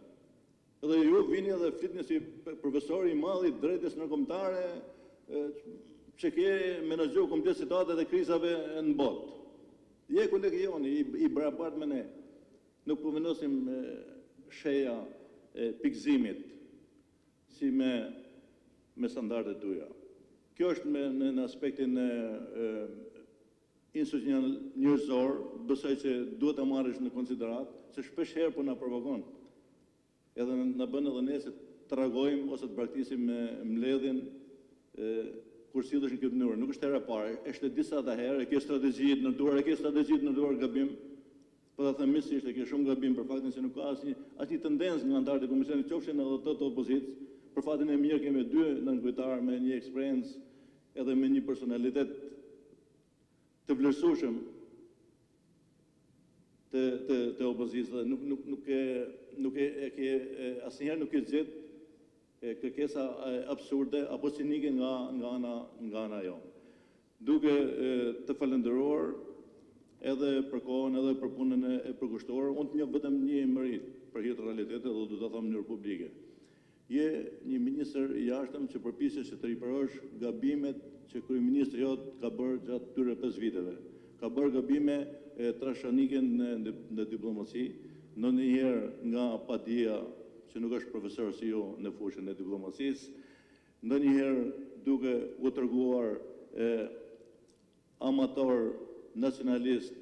Dhe ju vini edhe flitni si profesori i madh i drejtës ndërkombëtare, që ke menaxhuar komplet situatat e krizave në botë. Je kolegë joni, i barabart me ne. Nuk po vendosim sheja pikëzimit si me standardet tuaja. Kjo është në aspektin institucional njerëzor, besoj që duhet ta marrësh në konsiderat, se shpesh herë po na provokon. Edhe na bën edhe ne se të reagojmë ose të braktisim me mbledhjen kur sillesh në këtë mënyrë. Nuk është hera e parë, është disa herë, e ke strategjitë në duar, gabim. Po ta them misisht, e ke shumë gabim për faktin se nuk ka asnjë tendencë nga antarët e komisionit, qofshin edhe të opozitës. Për fatin e mirë kemi 2 nënkryetar me një eksperiencë edhe me një personalitet të vlerësueshëm të opozitës dhe asnjëherë nuk e gjet kërkesa absurde apo cinike nga ana jonë. Duke të falenderuar edhe për kohën edhe për punën e përkushtuar, unë të njoh vetëm një emërit për hir të realitetit dhe do ta them në mënyrë publike. Je një ministër i jashtëm që përpiqesh të riparosh gabimet që kryeministri jot ka bërë gjatë këtyre 5 viteve. Ka bërë gabime trashënike në diplomaci, ndonjëherë nga padia që nuk është profesor si ju në fushën e diplomacisë, ndonjëherë duke u treguar amator nacionalist,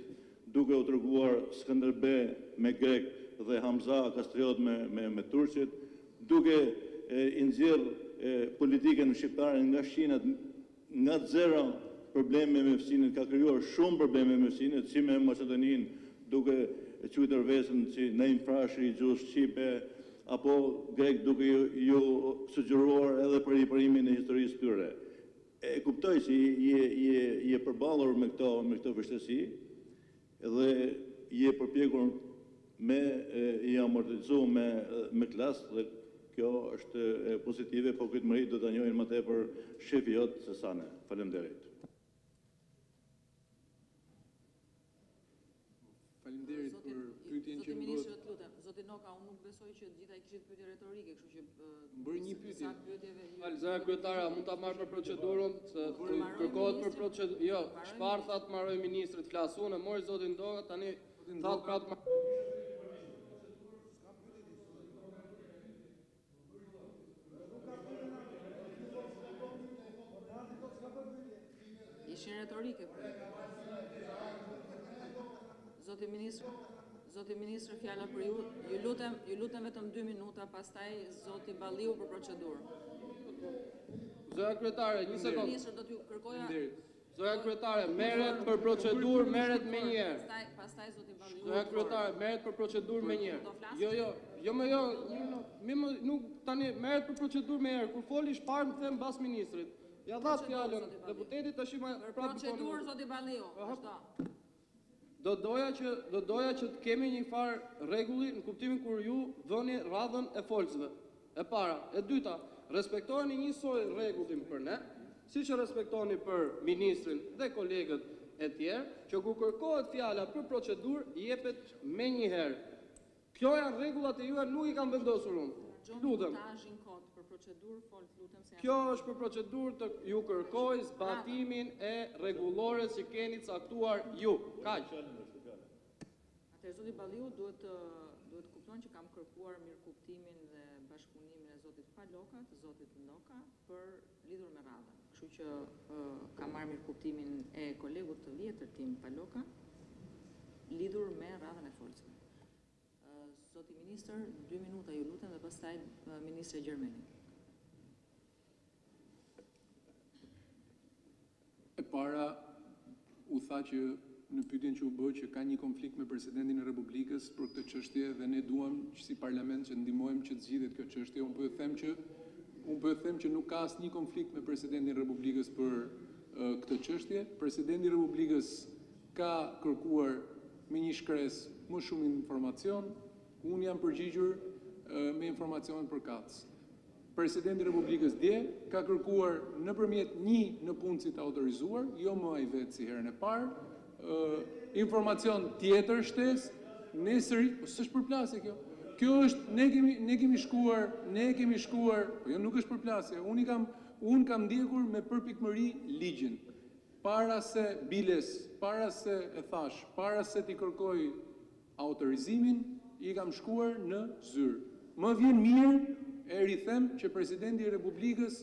duke u treguar Skënderbe me grek dhe Hamza Kastriot me turqit, duke i nxjerrë politikën shqiptare nga shqinat, nga zero probleme me fësinët, ka krijuar shumë probleme me fësinët, si me Maqedoninë, duke quajtur veten si në infrashë i gjuhës shqipe, apo grek duke ju sugjeruar edhe për riparimin e historisë tyre. e kuptoj që je përballur me këto vështirësi dhe je përpjekur i amortizuar me klasë dhe kjo është pozitive, po këtë mëri do ta njohin më tepër shefi jot se sa ne. Faleminderit. Faleminderit për pyetjen që më bëhet. Zoti Noka, unë nuk besoj që gjithaj kishit pyetje retorike, kështu që bërë një pyetje. Zëra kryetare, mund ta marr për procedurën, se kërkohet për procedurë. Jo, çfarë thatë marroi ministri të flas? Unë mori zotin Doga, tani thatë prapë. Ishin retorike. Zoti ministër, fjala për ju. Ju lutem vetëm 2 minuta, pastaj zoti Balliu për procedurë. Zëra kryetare, një sekond. Ministër, do t'ju kërkoja. Zëra kryetare, merret për procedurë, merret më një herë. Pastaj zoti Balliu. Zëra kryetare, merret për procedurë më një herë. Jo, nuk tani merret për procedurë më herë. Kur folish parë më them mbas ministrit. Ja dha fjalën deputetit tash më procedurë zoti Balliu. Vazhdo. Do doja që të kemi një farë rregulli në kuptimin kur ju vëni radhën e folësve. E para, e dyta, respektojeni njësoj rregullin për ne, siç e respektoni për ministrin dhe kolegët e tjerë, që kur kërkohet fjala për procedurë, jepet menjëherë. Kjo janë rregullat e juaja, nuk I kam vendosur unë. Lutem. Kjo është për procedurë të ju kërkoj zbatimin e rregullores që keni caktuar ju. Kaq. Atëherë zoti Balliu duhet kupton që kam kërkuar mirëkuptimin dhe bashkëpunimin e zotit Paloka, të zotit Noka për lidhur me radhën. Kështu që kam marrë mirëkuptimin e kolegut të vjetër tim Paloka lidhur me radhën e folësve. Zoti ministër, 2 minuta ju lutem dhe pastaj ministri Gjermeni. E para, u tha që në pyetjen që u bë që ka një konflikt me presidentin e Republikës për këtë çështje dhe ne duam që si parlament që ndihmojmë që të zgjidhet kjo çështje. Unë po e them që nuk ka asnjë konflikt me presidentin e Republikës për këtë çështje. Presidenti i Republikës ka kërkuar me një shkresë më shumë informacion. Unë jam përgjigjur me informacionet përkatës. Presidenti i Republikës dje ka kërkuar nëpërmjet një nëpunësit autorizuar, jo më ai vetë si herën e parë, informacion tjetër shtesë, nesëri, po s'është përplasje kjo. Kjo është ne kemi shkuar, po jo nuk është përplasje. Unë kam ndjekur me përpikmëri ligjin. Para se biles, para se e thash, para se t'i kërkoj autorizimin, I kam shkuar në zyrë. Më vjen mirë e rithem që presidenti I Republikës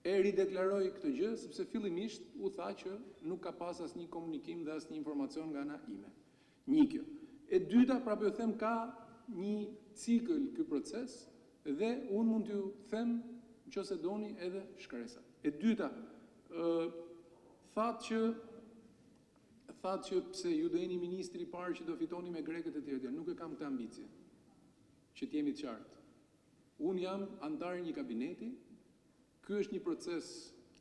e rideklaroi këtë gjë, sepse fillimisht u tha që nuk ka pas asnjë komunikim dhe asnjë informacion nga ana ime. Një kjo. E dyta, prapë ju them, ka një cikël ky proces dhe unë mund t'ju them nëse doni edhe shkresa. E dyta, thatë që pse ju do jeni ministri I parë që do fitoni me grekët e tjerë, nuk e kam këtë ambicje, që t'jemi të qartë. Unë jam antar I një kabineti, ky është një proces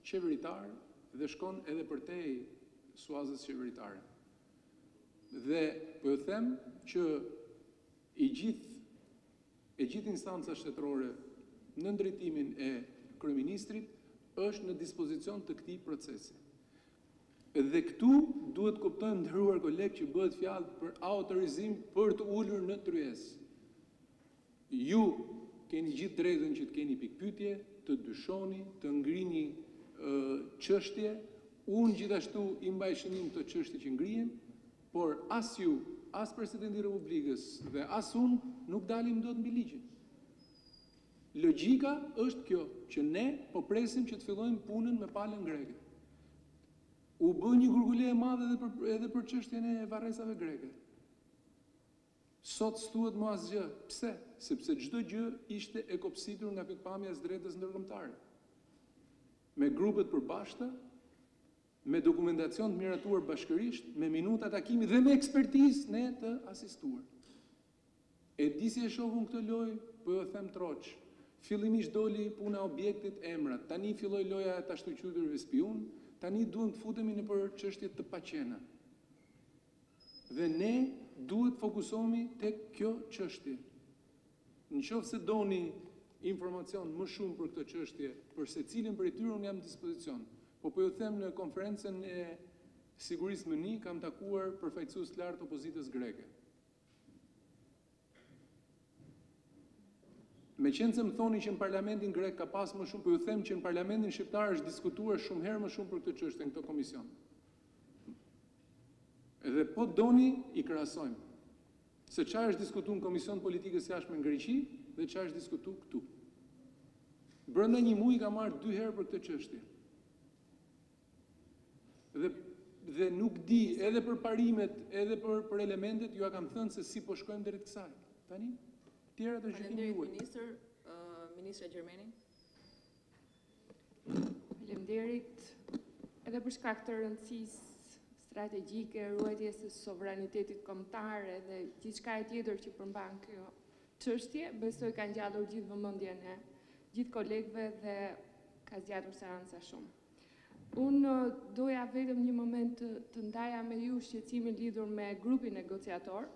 qeveritar dhe shkon edhe përtej suazës qeveritare. Dhe po ju them që e gjithë instanca shtetërore në drejtimin e kryeministrit është në dispozicion të këtij procesi. Dhe këtu duhet kuptojmë, nderuar kolegë, që bëhet fjalë për autorizim për të ulur në tryezë. Ju keni gjithë drejtën që të keni pikpyetje, të dyshoni, të ngrini çështje. Unë gjithashtu I mbaj shënim të çështje që ngrihen, por as ju, as presidenti I Republikës dhe as unë nuk dalim dot mbi ligjin. Logjika është kjo, që ne po presim që të fillojmë punën me palën greke. U bë një gurgule e madhe edhe për çështjen e varresave greke. Sot s'thuhet më asgjë. Pse? Sepse çdo gjë ishte e kopsitur nga pikpamja e së drejtës ndërkombëtare. Me grupet përbashkëta, me dokumentacion të miratuar bashkërisht, me minuta takimi dhe me ekspertizë ne të asistuar. E di si e shohun këtë lojë, po ju them troç. fillimisht doli puna objektit emrat, tani filloi loja e ashtu quajturve spiun, tani duhem të futemi në për çështjet të paqena. Dhe ne duhet fokusohemi tek kjo çështje. Nëse se doni informacion më shumë për këtë çështje, për secilin prej tyre unë jam në dispozicion. Po ju them në konferencën e sigurisë më një kam takuar përfaqësues të lartë opozitës greke. Meqense më thoni që në parlamentin grek ka pas më shumë, po ju them që në parlamentin shqiptar është diskutuar shumë herë më shumë për këtë çështje në këtë komision. Edhe po doni i krahasojmë. Se çfarë është diskutuar në Komision Politikës Jashtme në Greqi dhe çfarë është diskutuar këtu. Brenda një muaji ka marrë 2 herë për këtë çështje. Dhe nuk di, edhe për parimet, edhe për elementet, ju a kam thënë se si po shkojmë deri të kësaj. Tani, tjera të gjykimi juaj. Ministre Gjermeni. Faleminderit. Edhe për shkak të rëndësisë strategjike, ruajtjes së sovranitetit kombëtar dhe gjithçka tjetër që përmban kjo çështje, besoj ka ngjallur gjithë vëmendjen e gjithë kolegëve dhe ka zgjatur seanca shumë. Unë doja vetëm një moment të ndaja me ju shqetësimin lidhur me grupin negociator,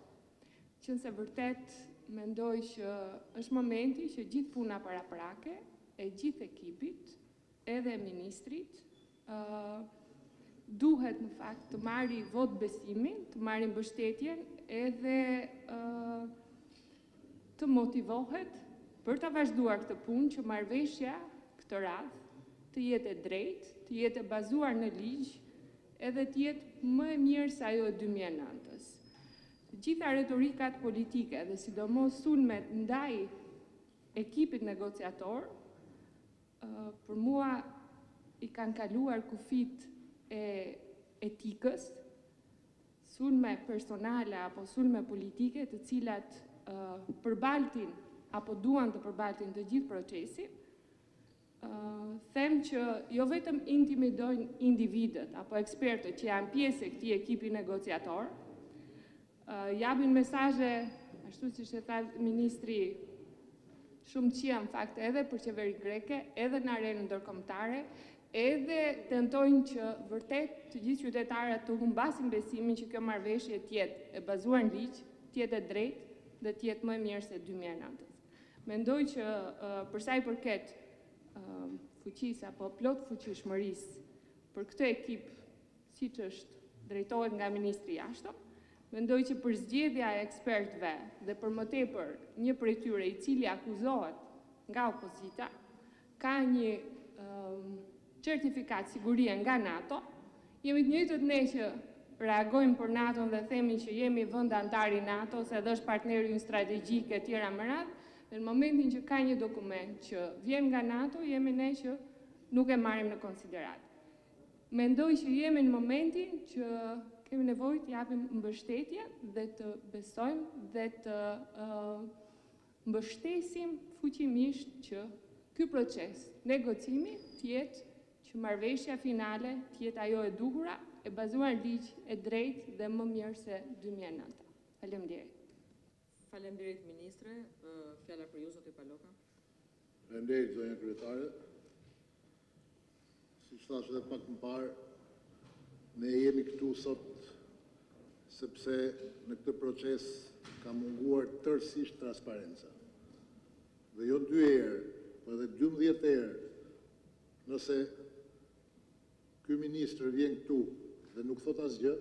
që nëse vërtet mendoj që është momenti që gjithë puna paraprake e gjithë ekipit, edhe ministrit, duhet në fakt të marri vot besimin, të marri mbështetjen edhe të motivohet për të vazhduar këtë punë që marrëveshja këtë radhë të jetë e drejtë, të jetë e bazuar në ligj, edhe të jetë më e mirë se ajo e 2009-s. Gjitha retorikat politike dhe sidomos sulmet ndaj ekipit negociator, për mua i kanë kaluar kufit e etikës, sulme personale apo sulme politike të cilat përbaltin apo duan të përbaltin të gjithë procesin, them që jo vetëm intimidojnë individët apo ekspertët që janë pjesë e këtij ekipi negociator, japin mesazhe, ashtu siç e tha ministri, shumë qia në fakt edhe për qeverinë greke, edhe në arenën ndërkombëtare, edhe tentojnë që vërtet të gjithë qytetarët të humbasin besimin që kjo marrëveshje të jetë e bazuar në ligj, të jetë e drejtë dhe të jetë më e mirë se 2009-s. Mendoj që për sa i përket fuqisë apo plot fuqishmërisë për këtë ekip, siç është drejtohet nga ministri i jashtëm, mendoj që për zgjedhja e ekspertëve dhe për më tepër një prej tyre i cili akuzohet nga opozita, ka një certifikat sigurie nga NATO, jemi të njëjtët ne që reagojmë për NATO dhe themi që jemi vend antar i NATO, se edhe është partneri ynë strategjik e tjera më radhë, dhe në momentin që ka një dokument që vjen nga NATO, jemi ne që nuk e marrim në konsiderat. Mendoj që jemi në momentin që kemi nevojë të japim mbështetje dhe të besojmë dhe të mbështesim fuqimisht që ky proces negocimi të jetë që marrëveshja finale të jetë ajo e duhura, e bazuar në ligj, e drejtë dhe më mirë se 2009. Faleminderit. Faleminderit ministre, fjala për ju zoti Paloka. Faleminderit zonja kryetare. Siç thash edhe pak më parë, ne jemi këtu sot sepse në këtë proces ka munguar tërësisht transparenca. Dhe jo 2 herë, por edhe 12 herë, nëse ky ministër vjen këtu dhe nuk thot asgjë,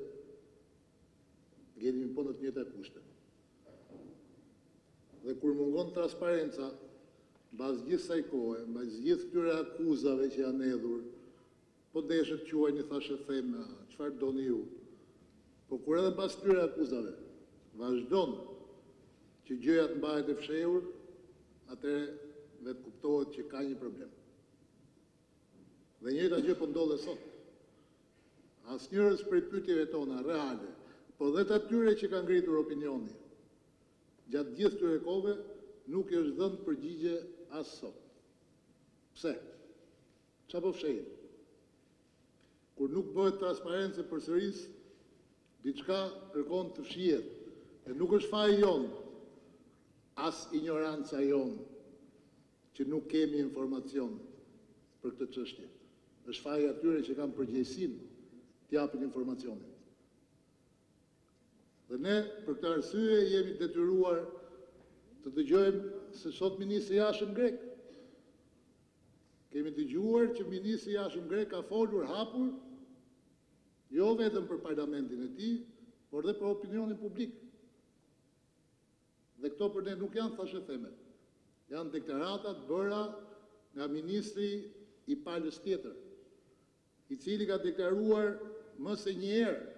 ngjelemi po në të njëjta kushte. Dhe kur mungon transparenca, mbas gjithë kësaj kohe, mbas gjithë këtyre akuzave që janë hedhur, po deshet quajni thashë them, çfarë doni ju. Po kur edhe mbas këtyre akuzave vazhdon që gjëja të mbahet e fshehur, atëherë vetë kuptohet që ka një problem. Dhe njëjta gjë po ndodhe sot. Asnjërës prej pyetjeve tona reale, po dhe të atyre që kanë ngritur opinioni, gjatë gjithë këtyre kohëve nuk është dhënë përgjigje as sot. Pse? Çfarë po fshehin? Kur nuk bëhet transparencë përsëris, diçka kërkon të fshihet. E nuk është faji jon, as ignoranca jon, që nuk kemi informacion për këtë çështje. Është faji atyre që kanë përgjegjësinë të japin informacionin. Dhe ne, për këtë arsye, jemi detyruar të dëgjojmë se sot ministri i Jashtëm grek. Kemi dëgjuar që ministri i Jashtëm grek ka folur hapur, jo vetëm për parlamentin e tij, por dhe për opinionin publik. Dhe këto për ne nuk janë thashë theme. Janë deklaratat bëra nga ministri i palës tjetër, i cili ka deklaruar më se një herë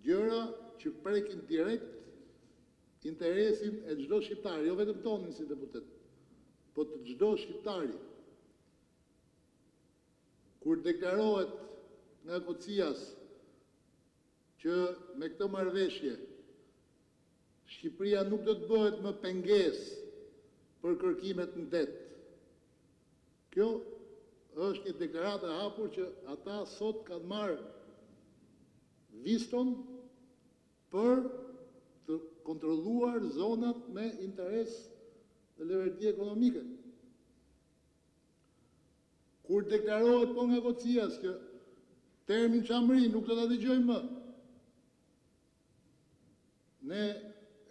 gjëra që prekin direkt interesin e çdo shqiptari, jo vetëm tonin si deputet, po të çdo shqiptari. Kur deklarohet nga Kocias që me këtë marrëveshje Shqipëria nuk do të bëhet më pengesë për kërkimet në det. Kjo është një deklaratë e hapur që ata sot kanë marrë viston për të kontrolluar zonat me interes dhe leverti ekonomike. Kur deklarohet po nga Kocias që termin çamëri nuk do ta dëgjojmë më, ne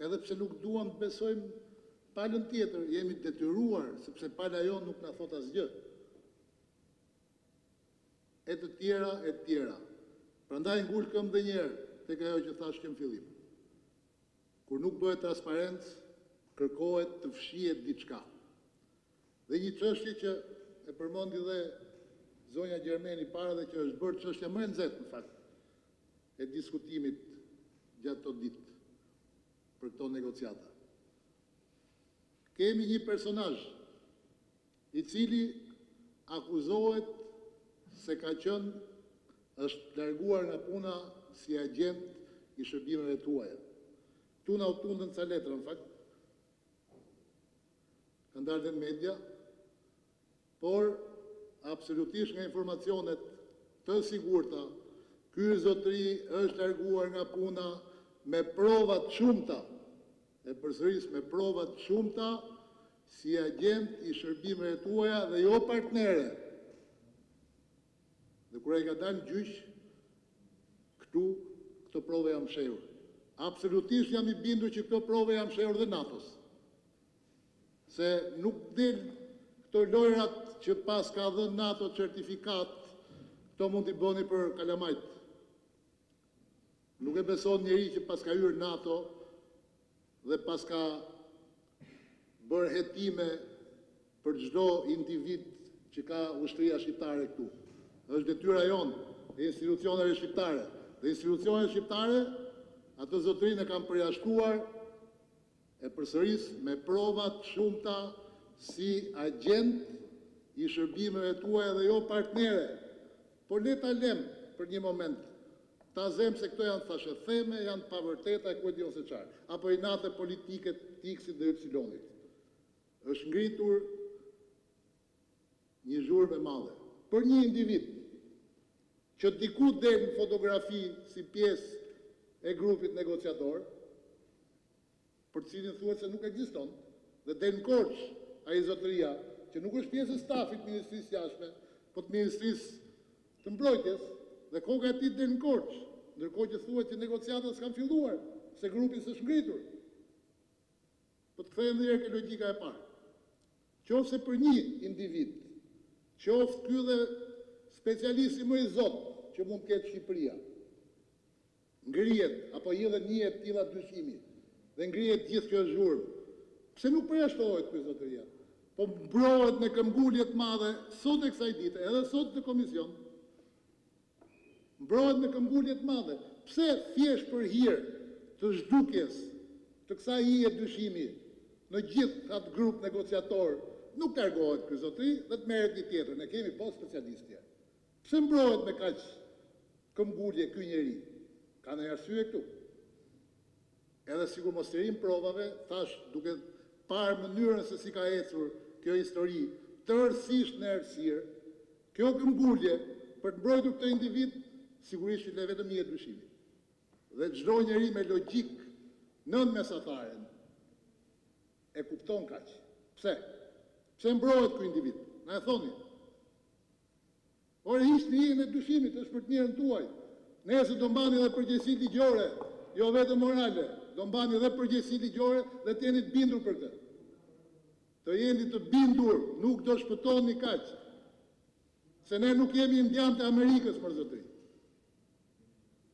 edhe pse nuk duam të besojmë palën tjetër, jemi detyruar, sepse pala jonë nuk na thot asgjë. E të tjera. Prandaj ngul këmbë edhe një herë tek ajo që thash që në fillim. Kur nuk bëhet transparencë, kërkohet të fshihet diçka. Dhe një çështje që e përmendi dhe zonja Gjermeni para dhe që është bërë çështja më e nxehtë në fakt e diskutimit gjatë këto ditë për këto negociata. Kemi një personazh i cili akuzohet se ka është larguar nga puna si agent i shërbimeve tuaja. Tu na u tundën ca letra, në fakt, ka ndarë në media, por absolutisht nga informacionet të sigurta, ky zotëri është larguar nga puna me provat shumëta, e përsëris me provat shumëta, si agent i shërbimeve tuaja dhe jo partnere. Dhe kur ai ka dalë në gjyq, këto prove jam shehur. Absolutisht jam i bindur që këto prove jam shehur dhe NATO-s. Se nuk del këto lojrat që pas ka dhënë NATO certifikat, këto mund t'i bëni për kalamajt. Nuk e beson njeri që pas ka hyrë NATO dhe pas ka bërë hetime për çdo individ që ka ushtria shqiptare këtu. Është detyra jonë e institucioneve shqiptare. Dhe institucionet shqiptare, ato zotërinë e kanë përjashtuar e përsëris me provat shumëta si agent i shërbimeve tuaja dhe jo partnere. Por le ta lem për një moment. Ta zem se këto janë thashë theme, janë pavërteta e kujt diun se çfarë. Apo i natë politike të X-it dhe Y-it. Është ngritur një zhurmë e madhe për një individ që diku del në fotografi si pjesë e grupit negociator, për cilin thuhet se nuk ekziston, dhe del në Korç ai zotëria, që nuk është pjesë e stafit të Ministrisë Jashtme, po të Ministrisë të Mbrojtjes, dhe koka e tij del në Korç, ndërkohë që thuhet që negociatat s'kan filluar, se grupi s'është ngritur. Po të kthehem edhe ke logjika e parë. Qofse për një individ, qoftë ky dhe specialisti më i zot që mund të ketë Shqipëria, ngrihet apo hidhen një të tilla dyshimi dhe ngrihet gjithë kjo zhurmë, pse nuk përjashtohet ky zotëria? Po mbrohet me këmbgulje të madhe sot e kësaj dite, edhe sot në komision. Mbrohet me këmbgulje të madhe. Pse thjesht për hir të zhdukjes të kësaj hije dyshimi në gjithë atë grup negociator nuk largohet ky zotëri dhe të merret një tjetër. Ne kemi po specialistje. Pse mbrohet me kaq këmbgulje ky njeri? Ka një arsye këtu. Edhe sikur mos të rim provave, thash duke parë mënyrën se si ka ecur kjo histori, tërësisht në errësirë, kjo këmbgulje për të mbrojtur këtë individ, sigurisht le vetëm një dyshimi. Dhe çdo njeri me logjik nën mesataren e kupton kaq. Pse? Pse mbrohet ky individ? Na e thoni. Por hiç një e dyshimit, është për të mirën tuaj. Nëse do mbani edhe përgjegjësi ligjore, jo vetëm morale, do mbani edhe përgjegjësi ligjore dhe të jeni të bindur për këtë. Të jeni të bindur, nuk do shpëtoni kaq. Se ne nuk jemi indianë të Amerikës, për zotëri.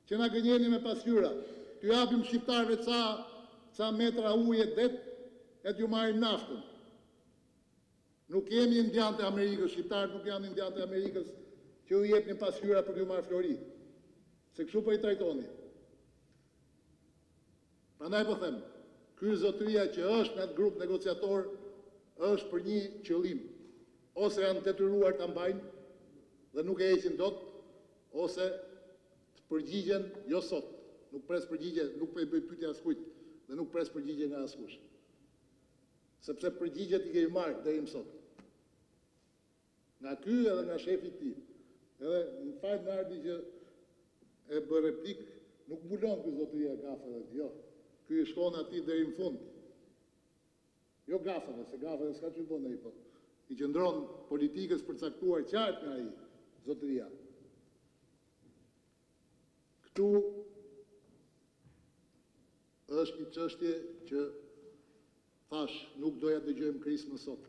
Që na gënjeni me pasqyra. T'ju japim shqiptarëve ca metra ujë e det, e t'ju marrim naftën. Nuk jemi indianë të Amerikës, shqiptarët nuk janë indianë të Amerikës që ju jepni pasqyra për t'ju marrë flori. Se kështu po i trajtoni. Prandaj po them, ky zotëria që është në atë grup negociator është për një qëllim. Ose janë detyruar ta mbajnë dhe nuk e heqin dot, ose të përgjigjen jo sot. Nuk pres përgjigje, nuk po i bëj pyetje askujt dhe nuk pres përgjigje nga askush. Sepse përgjigjet i kemi marrë deri më sot. Nga ky edhe nga shefi i tij. Edhe në fakt në ardi që e bë replik, nuk mbulon ky zotëria gafave, jo. Ky shkon aty deri në fund. Jo gafave, se gafave s'ka që bën ai po. I qëndron politikës përcaktuar qartë nga ai zotëria. Këtu është një çështje që thash, nuk doja dëgjojmë Krismë sot.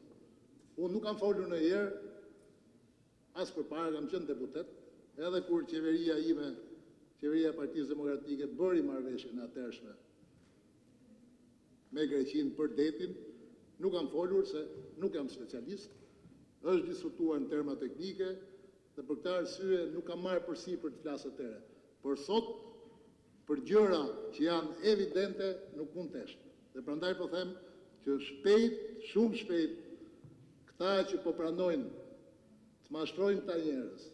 Unë nuk kam folur në herë, as përpara kam qenë deputet, edhe kur qeveria ime, qeveria e Partisë Demokratike bëri marrëveshjen e atërshme me Greqinë për detin, nuk kam folur se nuk jam specialist, është diskutuar në terma teknike dhe për këtë arsye nuk kam marrë përsipër të flas atëre. Por sot për gjëra që janë evidente nuk mund të eshte. Dhe prandaj po them që shpejt, shumë shpejt, këta që po pranojnë të mashtrojnë ta njerëz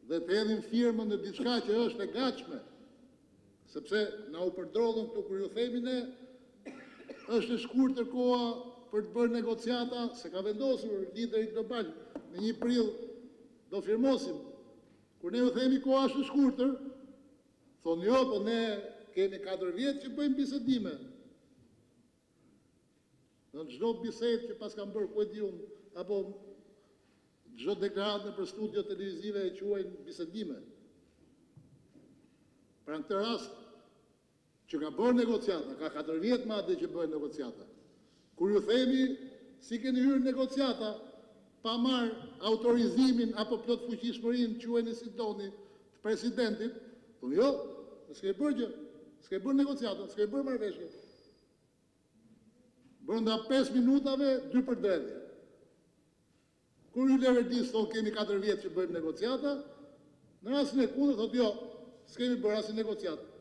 dhe të hedhin firmën në diçka që është e gatshme, sepse na u përdrodhën këtu kur ju themi ne, është e shkurtër koha për të bërë negociata, se ka vendosur lideri global në 1 prill do firmosim. Kur ne ju themi koha është e shkurtër, thonë jo, po ne kemi 4 vjet që bëjmë bisedime. Në çdo bisedë që pas kam bërë ku e di unë, apo çdo deklaratë për studio televizive e quajnë bisedime. Pra në këtë rast, që ka bërë negociata, ka 4 vjet madje që bëjnë negociata. Kur ju themi, si keni hyrë negociata, pa marrë autorizimin apo plot fuqishmërinë quajnë si doni të presidentit, thonë jo, s'ke bërë gjë, s'ke bërë negociata, s'ke bërë marrëveshje. Brenda 5 minutave, 2 përdredhje. Kur ju leverdis thonë kemi 4 vjet që bëjmë negociata, në rastin e kundërt thotë jo, s'kemi bërë asnjë negociatë.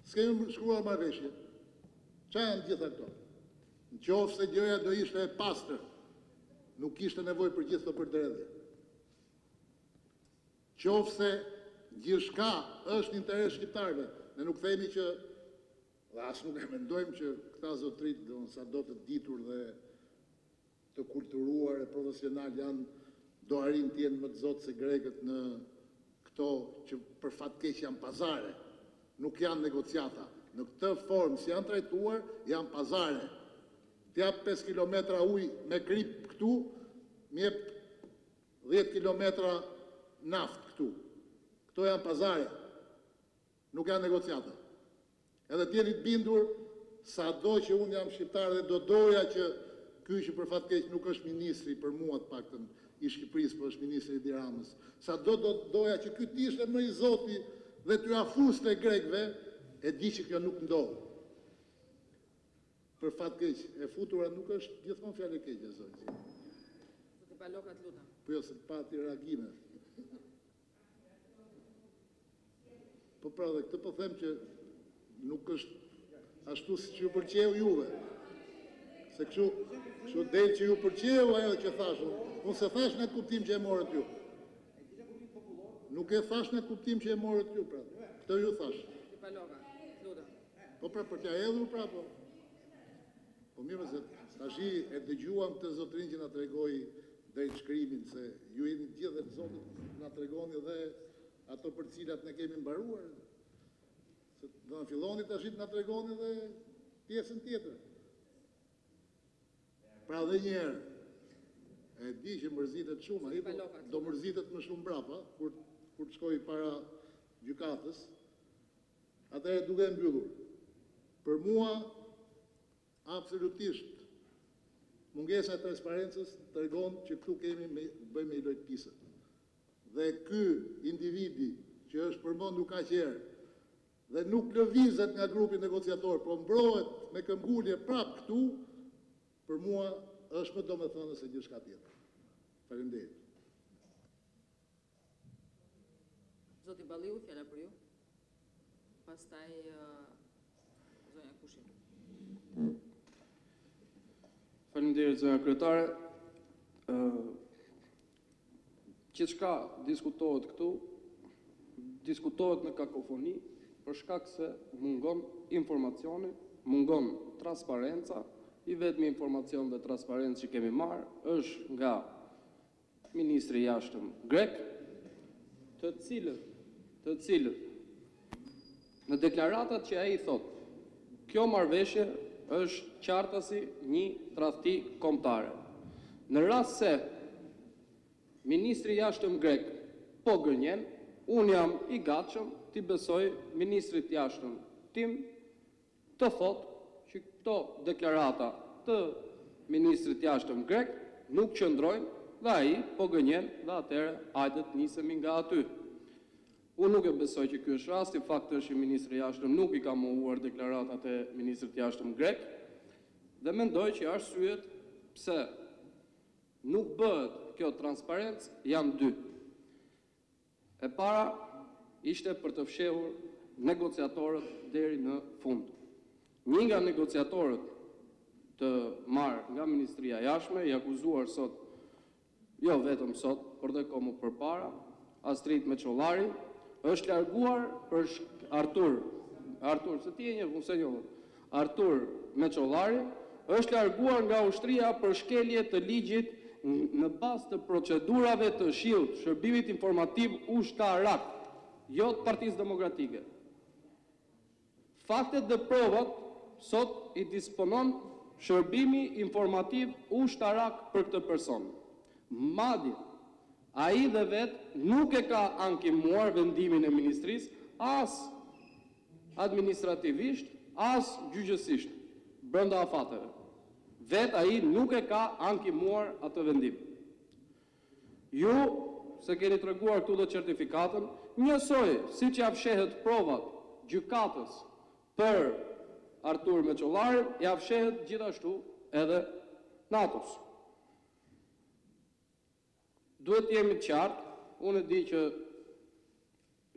S'kemi shkruar marrëveshje. Çfarë janë gjitha këto? Në qoftë se gjëja do ishte e pastër, nuk kishte nevojë për gjithë këto përdredhje. Qoftë se gjithçka është në interes shqiptarëve, ne nuk themi që dhe as nuk e mendojmë që këta zotrit sa do të ditur dhe të kulturuar e profesional janë do arrin të jenë më të zotë se grekët në këto që për fat keq janë pazare. Nuk janë negociata. Në këtë formë si janë trajtuar, janë pazare. T'jap 5 kilometra ujë me krip këtu, m'jep 10 kilometra naft këtu. Këto janë pazare. Nuk janë negociata. Edhe t'jeni të bindur, sa do që unë jam shqiptar dhe do doja që ky që për fat keq nuk është ministri për mua të paktën i Shqipërisë, por është ministri i Tiranës. Sa do doja që ky të ishte më i zoti dhe t'ju afuste grekëve, e di që kjo nuk ndodh. Për fat keq, e futura nuk është gjithmonë fjalë e keqe, zoti. Zoti Paloka, të lutem. Po jo se pati reagime. Po pra dhe këtë po them që nuk është ashtu si që ju pëlqeu juve. Se kështu del që ju pëlqeu ajo që thash. Unë se thash në kuptim që e morët ju. Nuk e thash në kuptim që e morët ju, pra. Këtë ju thash. Paloka, lutem. Po pra për t'ja hedhur, pra, po. Po mirë se tash e dëgjuam të zotrin që na tregoi drejt shkrimin, se ju jeni gjithë dhe zotit na tregoni dhe ato për cilat ne kemi mbaruar. Se do na filloni tash të na tregoni dhe pjesën tjetër. Pra dhe njerë, e di që mërzitet shumë, ai do mërzitet më shumë brapa, kur të shkoj para gjykatës, atëherë duke mbyllur. Për mua, absolutisht, mungesa e transparencës tregon që këtu bëjmë i lojt pisët. Dhe ky individi që është përmendur kaq herë dhe nuk lëvizet nga grupi negociator, por mbrohet me këmbgulje prap këtu, për mua është më domethënës se gjithçka tjetër. Faleminderit. Zoti Balliu, fjala për ju. Pastaj zonja Kushi. Faleminderit zonja kryetare. Gjithçka diskutohet këtu, diskutohet në kakofoni, për shkak se mungon informacioni, mungon transparenca. I vetmi informacion dhe transparencë që kemi marrë është nga ministri i jashtëm grek, të cilët në deklaratat që ai thot, kjo marrëveshje është qartësi një tradhti kombëtare. Në rast se ministri i jashtëm grek po gënjen, unë jam i gatshëm t'i besoj ministrit jashtëm tim të thot që këto deklarata të ministrit jashtëm grek nuk qëndrojnë dhe ai po gënjen dhe atëherë hajde të nisemi nga aty. Unë nuk e besoj që ky është rasti, fakti është që ministri jashtëm nuk i ka mohuar deklaratat e ministrit jashtëm grek dhe mendoj që arsyet pse nuk bëhet kjo transparencë janë dy. E para ishte për të fshehur negociatorët deri në fund. Një nga negociatorët të marrë nga Ministria e Jashtme i akuzuar sot, jo vetëm sot, por dhe komo përpara, Astrid Meçollari, është larguar për Artur, se ti e një funksionier, Artur Meçollari, është larguar nga ushtria për shkelje të ligjit në bazë të procedurave të shillt shërbimit informativ ushtarak, jo të Partisë Demokratike. Faktet dhe provat sot i disponon shërbimi informativ ushtarak për këtë person. Madje, ai dhe vetë nuk e ka ankimuar vendimin e ministrisë, as administrativisht, as gjyqësisht, brenda afateve. Vetë ai nuk e ka ankimuar atë vendim. Ju, se keni treguar këtu dhe certifikatën, njësoj, si që afshehet provat gjykatës për Artur Meçollari, ja fshehet gjithashtu edhe NATO-s. Duhet jemi të qartë, unë e di që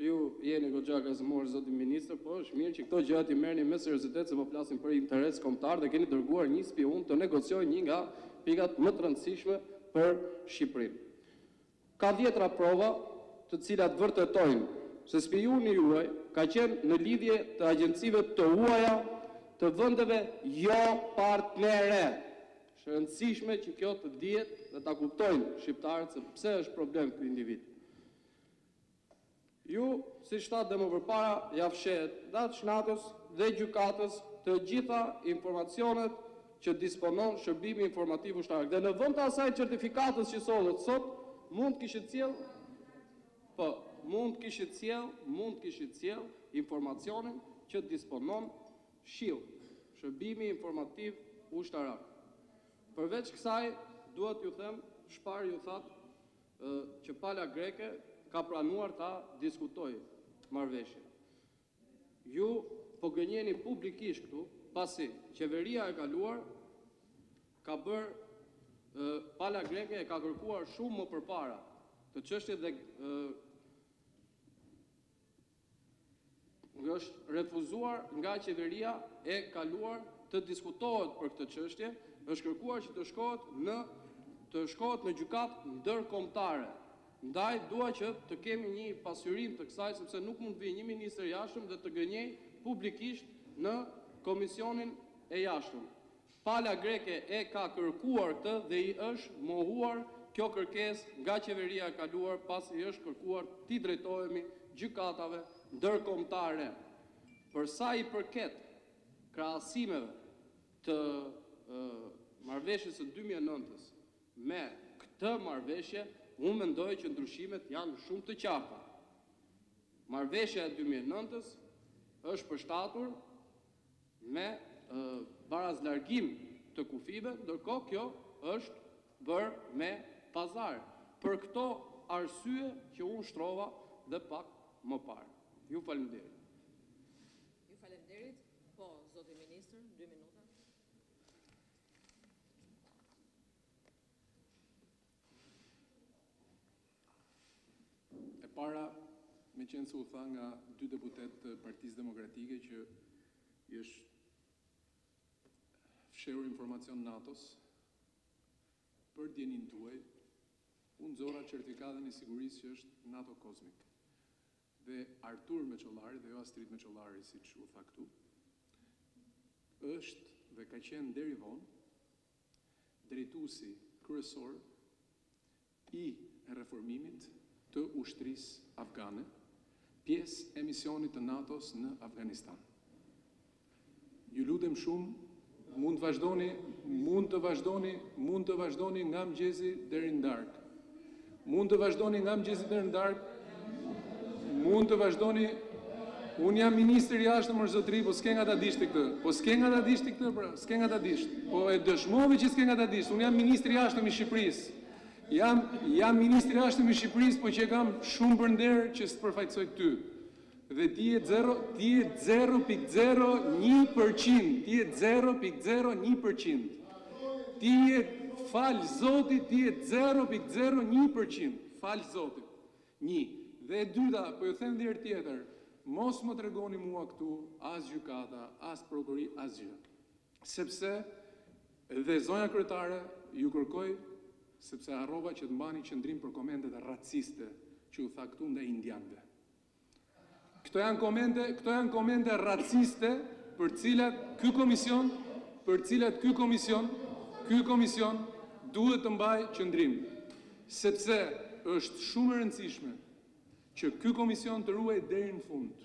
ju jeni goxha gazmor zoti ministër, po është mirë që këto gjëra i merrni me seriozitet se po flasim për interes kombëtar dhe keni dërguar një spion të negociojë një nga pikat më të rëndësishme për Shqipërinë. Ka 10 prova të cilat vërtetojnë se spioni juaj ka qenë në lidhje të agjencive të huaja të vendeve jo partnere. Është rëndësishme që kjo të dihet dhe ta kuptojnë shqiptarët se pse është problem ky individ. Ju, si 7 dhe më përpara, ja fshehet datë NATO-s dhe gjykatës të gjitha informacionet që disponon shërbimi informativ ushtarak. Dhe në vend të asaj certifikatës që sollet sot, mund kishte sjell informacionin që disponon SHIL, shërbimi informativ ushtarak. Përveç kësaj, duhet ju them, shpar ju thatë që pala greke ka pranuar ta diskutojë marrëveshje. Ju po gënjeni publikisht këtu, pasi qeveria e kaluar ka bërë pala greke e ka kërkuar shumë më përpara të çështjet dhe është refuzuar nga qeveria e kaluar të diskutohet për këtë çështje, është kërkuar që të shkohet në gjykatë ndërkombëtare. Ndaj dua që të kemi një pasyrim të kësaj, sepse nuk mund të vijë një ministër i jashtëm dhe të gënjej publikisht në Komisionin e Jashtëm. Pala greke e ka kërkuar këtë dhe i është mohuar kjo kërkesë nga qeveria e kaluar, pasi i është kërkuar t'i drejtohemi gjykatave ndërkombëtare. Për sa i përket krahasimeve të marrëveshjes së 2009-s me të marrëveshje, unë mendoj që ndryshimet janë shumë të qarta. Marrëveshja e 2009-s është përshtatur me barazlargim të kufive, ndërkohë kjo është bërë me pazar. Për këto arsye që unë shtrova dhe pak më parë. Ju faleminderit. Ju faleminderit. Po, zoti ministër, 2 minuta. E para, me qenë se u tha nga 2 deputet të Partisë Demokratike që i është fshehur informacion NATO-s për djenin tuaj, unë nxorra certifikatën e sigurisë që është NATO Kozmik. Dhe Artur Meçollari, dhe jo Astrid Meçollari, siç u tha këtu, është dhe ka qenë deri vonë drejtuesi kryesor i reformimit të ushtrisë afgane, pjesë e misionit të NATO-s në Afganistan. Ju lutem shumë, mund të vazhdoni nga mëngjesi deri në darkë. Mund të vazhdoni nga mëngjesi deri në darkë. Mund të vazhdoni. Unë jam ministër i jashtëm për zotëri, po s'ke nga ta dishti këtë. Po s'ke nga ta dishti këtë, pra, s'ke nga ta dishti. Po e dëshmove që s'ke nga ta dishti. Unë jam ministër i jashtëm i Shqipërisë. Jam ministër i jashtëm i Shqipërisë, po që e kam shumë për nder që s'përfaqësoj ty. Dhe ti je 0.01%. Ti je 0.01%. Ti je, falë Zotit, ti je 0.01%. Falë Zotit. 1. Dhe e dyta, po ju them dhe herë tjetër, mos më tregoni mua këtu, as gjykata, as prokurori, as gjë. Sepse, dhe zonja kryetare, ju kërkoj, sepse harrova që të mbani qëndrim për komentet raciste që u tha këtu ndaj indianëve. Këto janë komente raciste për cilat ky komision duhet të mbaj qëndrim. Sepse është shumë e rëndësishme që ky komision të ruaj deri në fund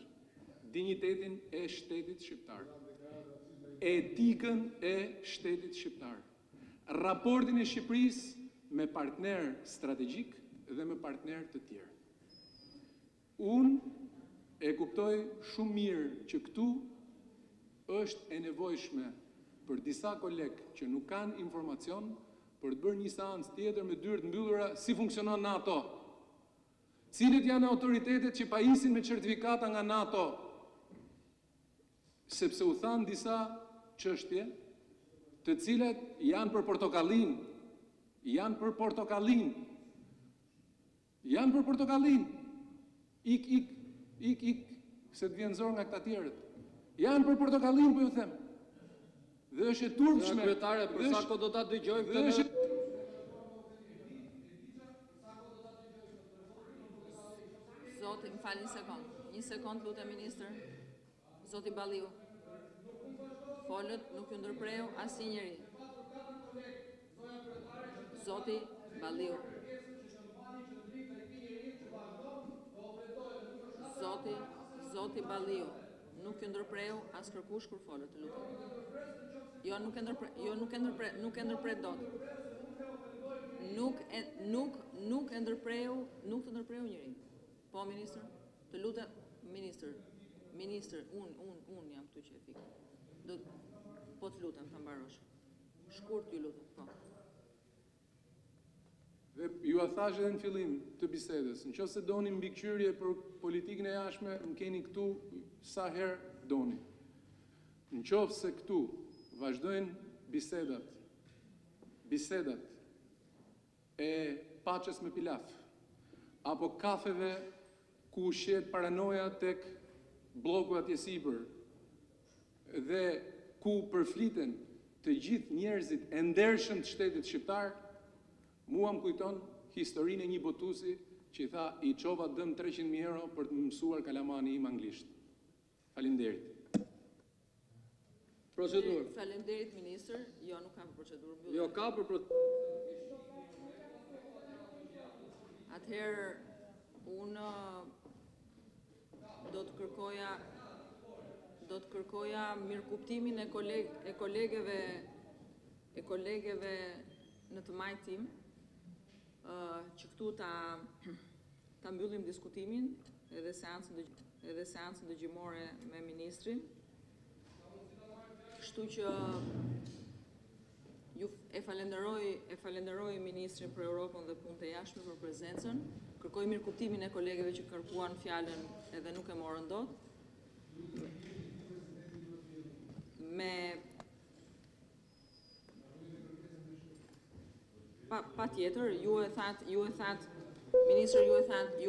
dinjitetin e shtetit shqiptar, etikën e shtetit shqiptar, raportin e Shqipërisë me partner strategjik dhe me partner të tjerë. Unë e kuptoj shumë mirë që këtu është e nevojshme për disa kolegë që nuk kanë informacion për të bërë një seancë tjetër me dyert mbyllura si funksionon NATO. Cilët janë autoritetet që pajisin me certifikata nga NATO? Sepse u thanë disa çështje të cilat janë për portokallin. Janë për portokallin. Ik, se të vjen zor nga këta tjerët. Janë për portokallin, po ju them. Dhe është e turpshme. Kryetare, për sa kohë do ta dëgjoj këtë? Zoti, më falë një sekond, lutem ministër. Zoti Balliu. Folët nuk ju ndërpreu asnjë njeri. Zoti Balliu. Zoti Balliu, nuk ju ndërpreu as kërkush kur folët, të lutem. Jo, nuk e ndërpret dot. Nuk e ndërpreu njëri. Po, ministër, të lutem, ministër, unë jam këtu që e fikë. Po të lutem, të mbarosh. Shkurt ju lutem, po. Dhe ju a thash edhe në fillim të bisedës, në qoftë se doni mbikëqyrje për politikën e jashtme, më keni këtu sa herë doni. Në qoftë se këtu vazhdojnë bisedat e paçës me pilaf, apo kafeve ku ushqet paranoja tek bloku atje sipër, dhe ku përfliten të gjithë njerëzit e ndershëm të shtetit shqiptar, mua më kujton historinë e një botuesi që i tha i çova dëm 300.000 euro për të mësuar kalamani im anglisht. Faleminderit. Procedurë. Faleminderit ministër. Jo, nuk ka për procedurë. Jo, ka për procedurë. Atëherë unë do të kërkoja mirëkuptimin e kolegeve në të majtë tim, që këtu ta mbyllim diskutimin edhe seancën dëgjimore me ministrin. Kështu që ju e falenderoj ministrin për Europën dhe punët e jashtme për prezencën. Kërkoj mirëkuptimin e kolegëve që kërkuan fjalën edhe nuk e morën dot. Pa tjetër, ju e thatë, ministër ju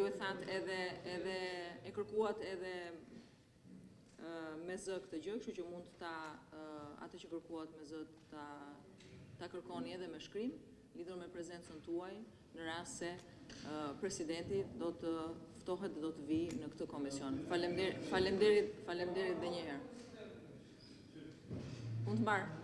e thatë edhe e kërkuat edhe me zë këtë gjë, kështu që mund atë që kërkuat me zë ta kërkoni edhe me shkrim, lidhur me prezencën tuaj, në rast se presidenti do të ftohet dhe do të vi në këtë komision. Faleminderit dhe një herë. Unë të mbarë.